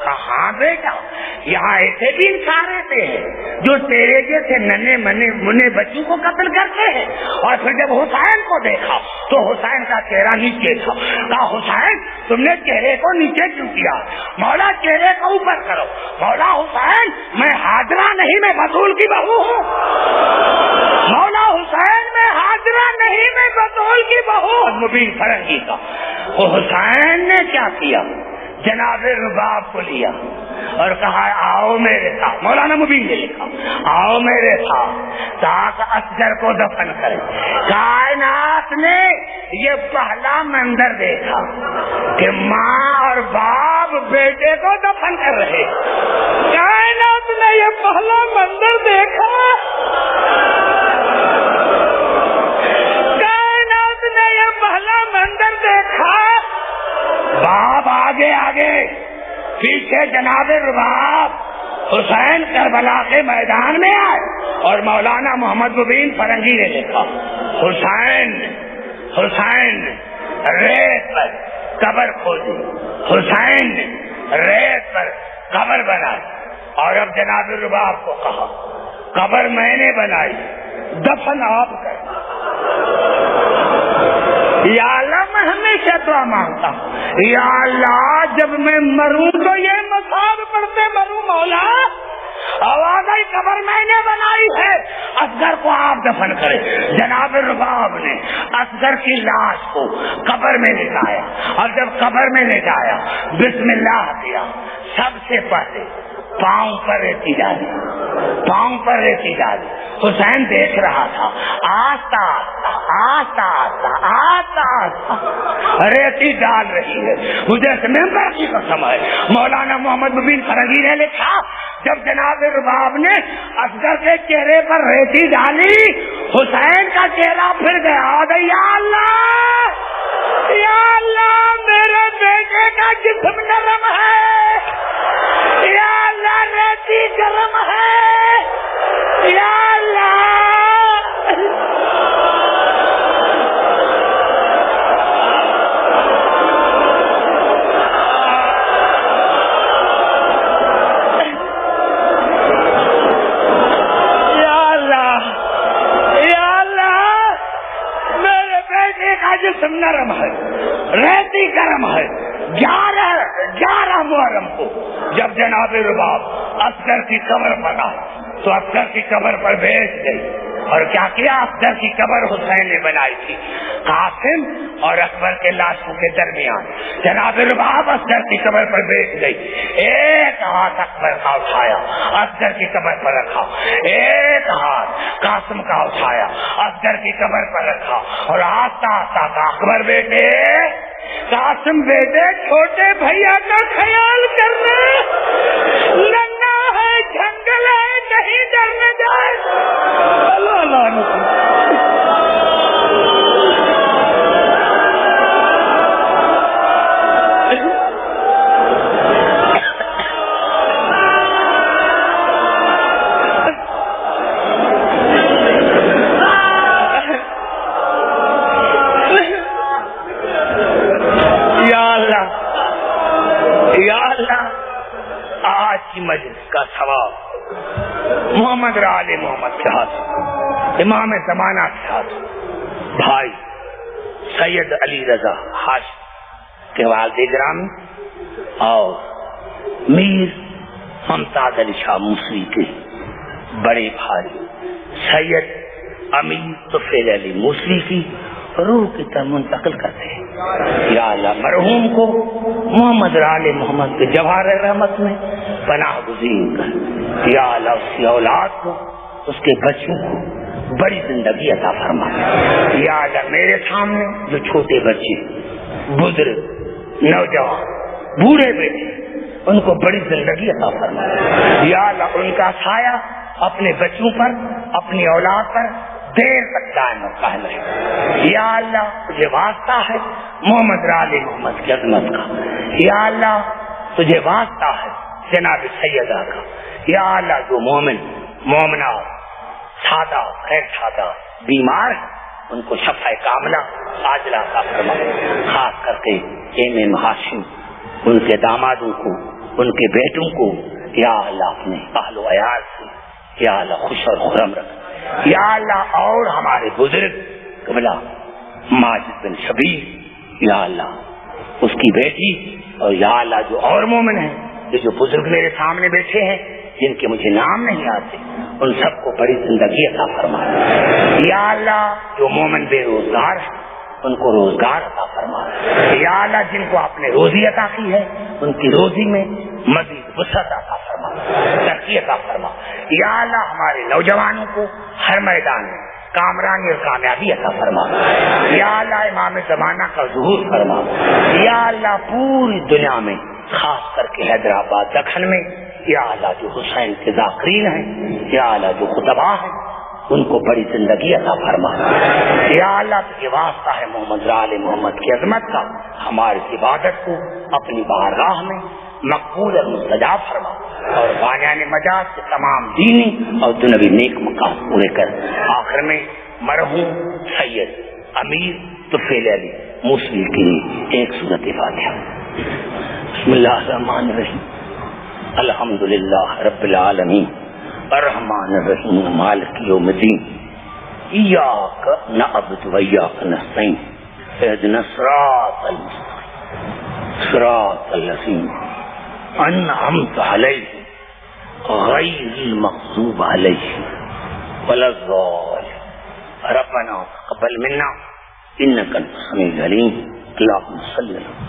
B: کہاں بیٹا یہاں ایسے بھی انسان رہتے ہیں جو تیرے جیسے ننے منے بچوں کو قتل کرتے ہیں. اور پھر جب حسین کو دیکھا تو حسین کا چہرہ نیچے تھا. کہا حسین تم نے چہرے کو نیچے کیوں کیا؟ مولا چہرے کو اوپر کرو. مولا حسین میں حاضرہ نہیں میں بطول کی بہو ہوں. مولا حسین میں حاضرہ نہیں میں بطول کی بہو. مبین فرنگی کا وہ حسین نے کیا کیا؟ جناب رباب کو لیا اور کہا آؤ میرے ساتھ. مولانا مبین نے لکھا آؤ میرے ساتھ تاکہ اصغر کو دفن کرے. کائنات نے یہ پہلا منظر دیکھا کہ ماں اور باپ بیٹے کو دفن کر رہے. کائنات نے یہ پہلا منظر دیکھا. کائنات نے یہ پہلا منظر دیکھا. باپ آگے پیچھے جناب رباب. حسین کربلا کے میدان میں آئے اور مولانا محمد مبین فرنگی نے لکھا حسین ریت پر قبر کھودی. حسین ریت پر قبر بنائی. اور اب جناب رباب کو کہا قبر میں نے بنائی دفن آپ کر. یا اللہ میں ہمیشہ دعا مانگتا ہوں یا اللہ جب میں مروں تو یہ مصاب پڑھتے مروں. مولا آواز آئی قبر میں نے بنائی ہے اصغر کو آپ دفن کرے. جناب رباب نے اصغر کی لاش کو قبر میں لٹایا اور جب قبر میں لٹایا بسم اللہ کیا. سب سے پہلے پاؤں پر ریتی ڈالی پاؤں پر ریتی ڈالی. حسین دیکھ رہا تھا, آہستہ آہستہ آہستہ آہستہ آہستہ ریتی ڈال رہی ہے. مجھے ممبر کی قسم ہے, مولانا محمد مبین فرنگی نے لکھا, جب جناب رباب نے اصغر کے چہرے پر ریتی ڈالی, حسین کا چہرہ پھر گیا. یا اللہ, یا اللہ, میرے بیٹے کا جسم نرم ہے, یا اللہ ریتی گرم ہے, یا اللہ. جسم نرم ہے, ریتی گرم ہے. 11 محرم کو جب جناب رباب اصغر کی قبر پر آئے تو اصغر کی قبر پر بیٹھ گئی. اور کیا کیا, اصغر کی قبر حسین نے بنائی تھی. قاسم اور اکبر کے لاشوں کے درمیان جناب رباب اصغر کی قبر پر بیٹھ گئی. ایک ہاتھ اکبر کا اٹھایا, اصغر کی قبر پر رکھا. ایک ہاتھ قاسم کا اٹھایا, اصغر کی قبر پر رکھا. اور آہستہ آہستہ اکبر بیٹے, قاسم بیٹے, چھوٹے بھیا کا خیال کرنا, ننھا ہے, جنگل ہے, نہیں ڈرنے جائے. مجلس کا ثواب محمد علی محمد کے ہاتھ, امام زمانہ کے ہاتھ, بھائی سید علی رضا ہاشمی کے والد گرامی اور میر ممتاز علی شاہ موسوی کے بڑے بھائی سید امیر طفیل علی موسوی کی روح کی طرح منتقل کرتے ہیں. یا اللہ مرحوم کو محمد علی محمد کے جواہر رحمت میں پناہ گزین کر. یا اللہ اس کی اولاد کو, اس کے بچوں کو بڑی زندگی عطا فرما. یا اللہ میرے سامنے جو چھوٹے بچے, بزرگ, نوجوان, بوڑھے بیٹے, ان کو بڑی زندگی عطا فرما. یا اللہ ان کا سایہ اپنے بچوں پر, اپنی اولاد پر دیر تک دائم اور قائم رہے. یا اللہ تجھے واسطہ ہے محمد علی محمد کی عظمت کا. یا اللہ تجھے واسطہ ہے جناب سیدہ کا. یا اللہ جو مومن مومنہ سادہ غیر سادہ بیمار ہیں ان کو شفا کاملہ عاجلہ عطا فرما. خاص کر کے ایم ہاشم, ان کے دامادوں کو, ان کے بیٹوں کو یا اللہ اپنے اہل و عیال سے یا اللہ خوش اور خرم رکھ. یا اللہ اور ہمارے بزرگ قبلہ ماجد بن شبیر, یا اللہ اس کی بیٹی, اور یا اللہ جو اور مومن ہیں, یہ جو بزرگ میرے سامنے بیٹھے ہیں جن کے مجھے نام نہیں آتے, ان سب کو بڑی زندگی عطا فرما. یا اللہ جو مومن بے روزگار ہیں ان کو روزگار عطا فرما. یا اللہ جن کو آپ نے روزی عطا کی ہے ان کی روزی میں مزید وسعت عطا فرما, ترقی عطا فرما. یا اللہ ہمارے نوجوانوں کو ہر میدان میں کامرانی اور کامیابی عطا فرما. یا اللہ امام زمانہ کا ظہور فرما. یا اللہ پوری دنیا میں خاص کر کے حیدرآباد دکن میں یا اللہ جو حسین کے ذاکرین ہیں, یا اللہ جو خطبہ ہیں ان کو بڑی زندگی عطا فرما. یا اللہ تجھے واسطہ ہے محمد علی محمد کی عظمت کا, ہماری عبادت کو اپنی بارگاہ میں مقبول اور مستجاب فرما, اور بانیان مجاز سے تمام دینی اور دنیوی نیک مقام پورے کر. آخر میں مرحوم سید امیر طفیل علی موسوی کی ایک سورت فاتحہ. بسم اللہ الرحمن الرحیم, الحمدللہ رب العالمین الرحمن الرحیم مالک یوم الدین, ایاک نعبد و ایاک نستعین, اهدنا الصراط المستقیم صراط الذین انعمت علیہم غیر المغضوب علیہم ولا الضالین. ربنا تقبل منا انک انت السمیع العلیم. اللهم صل علی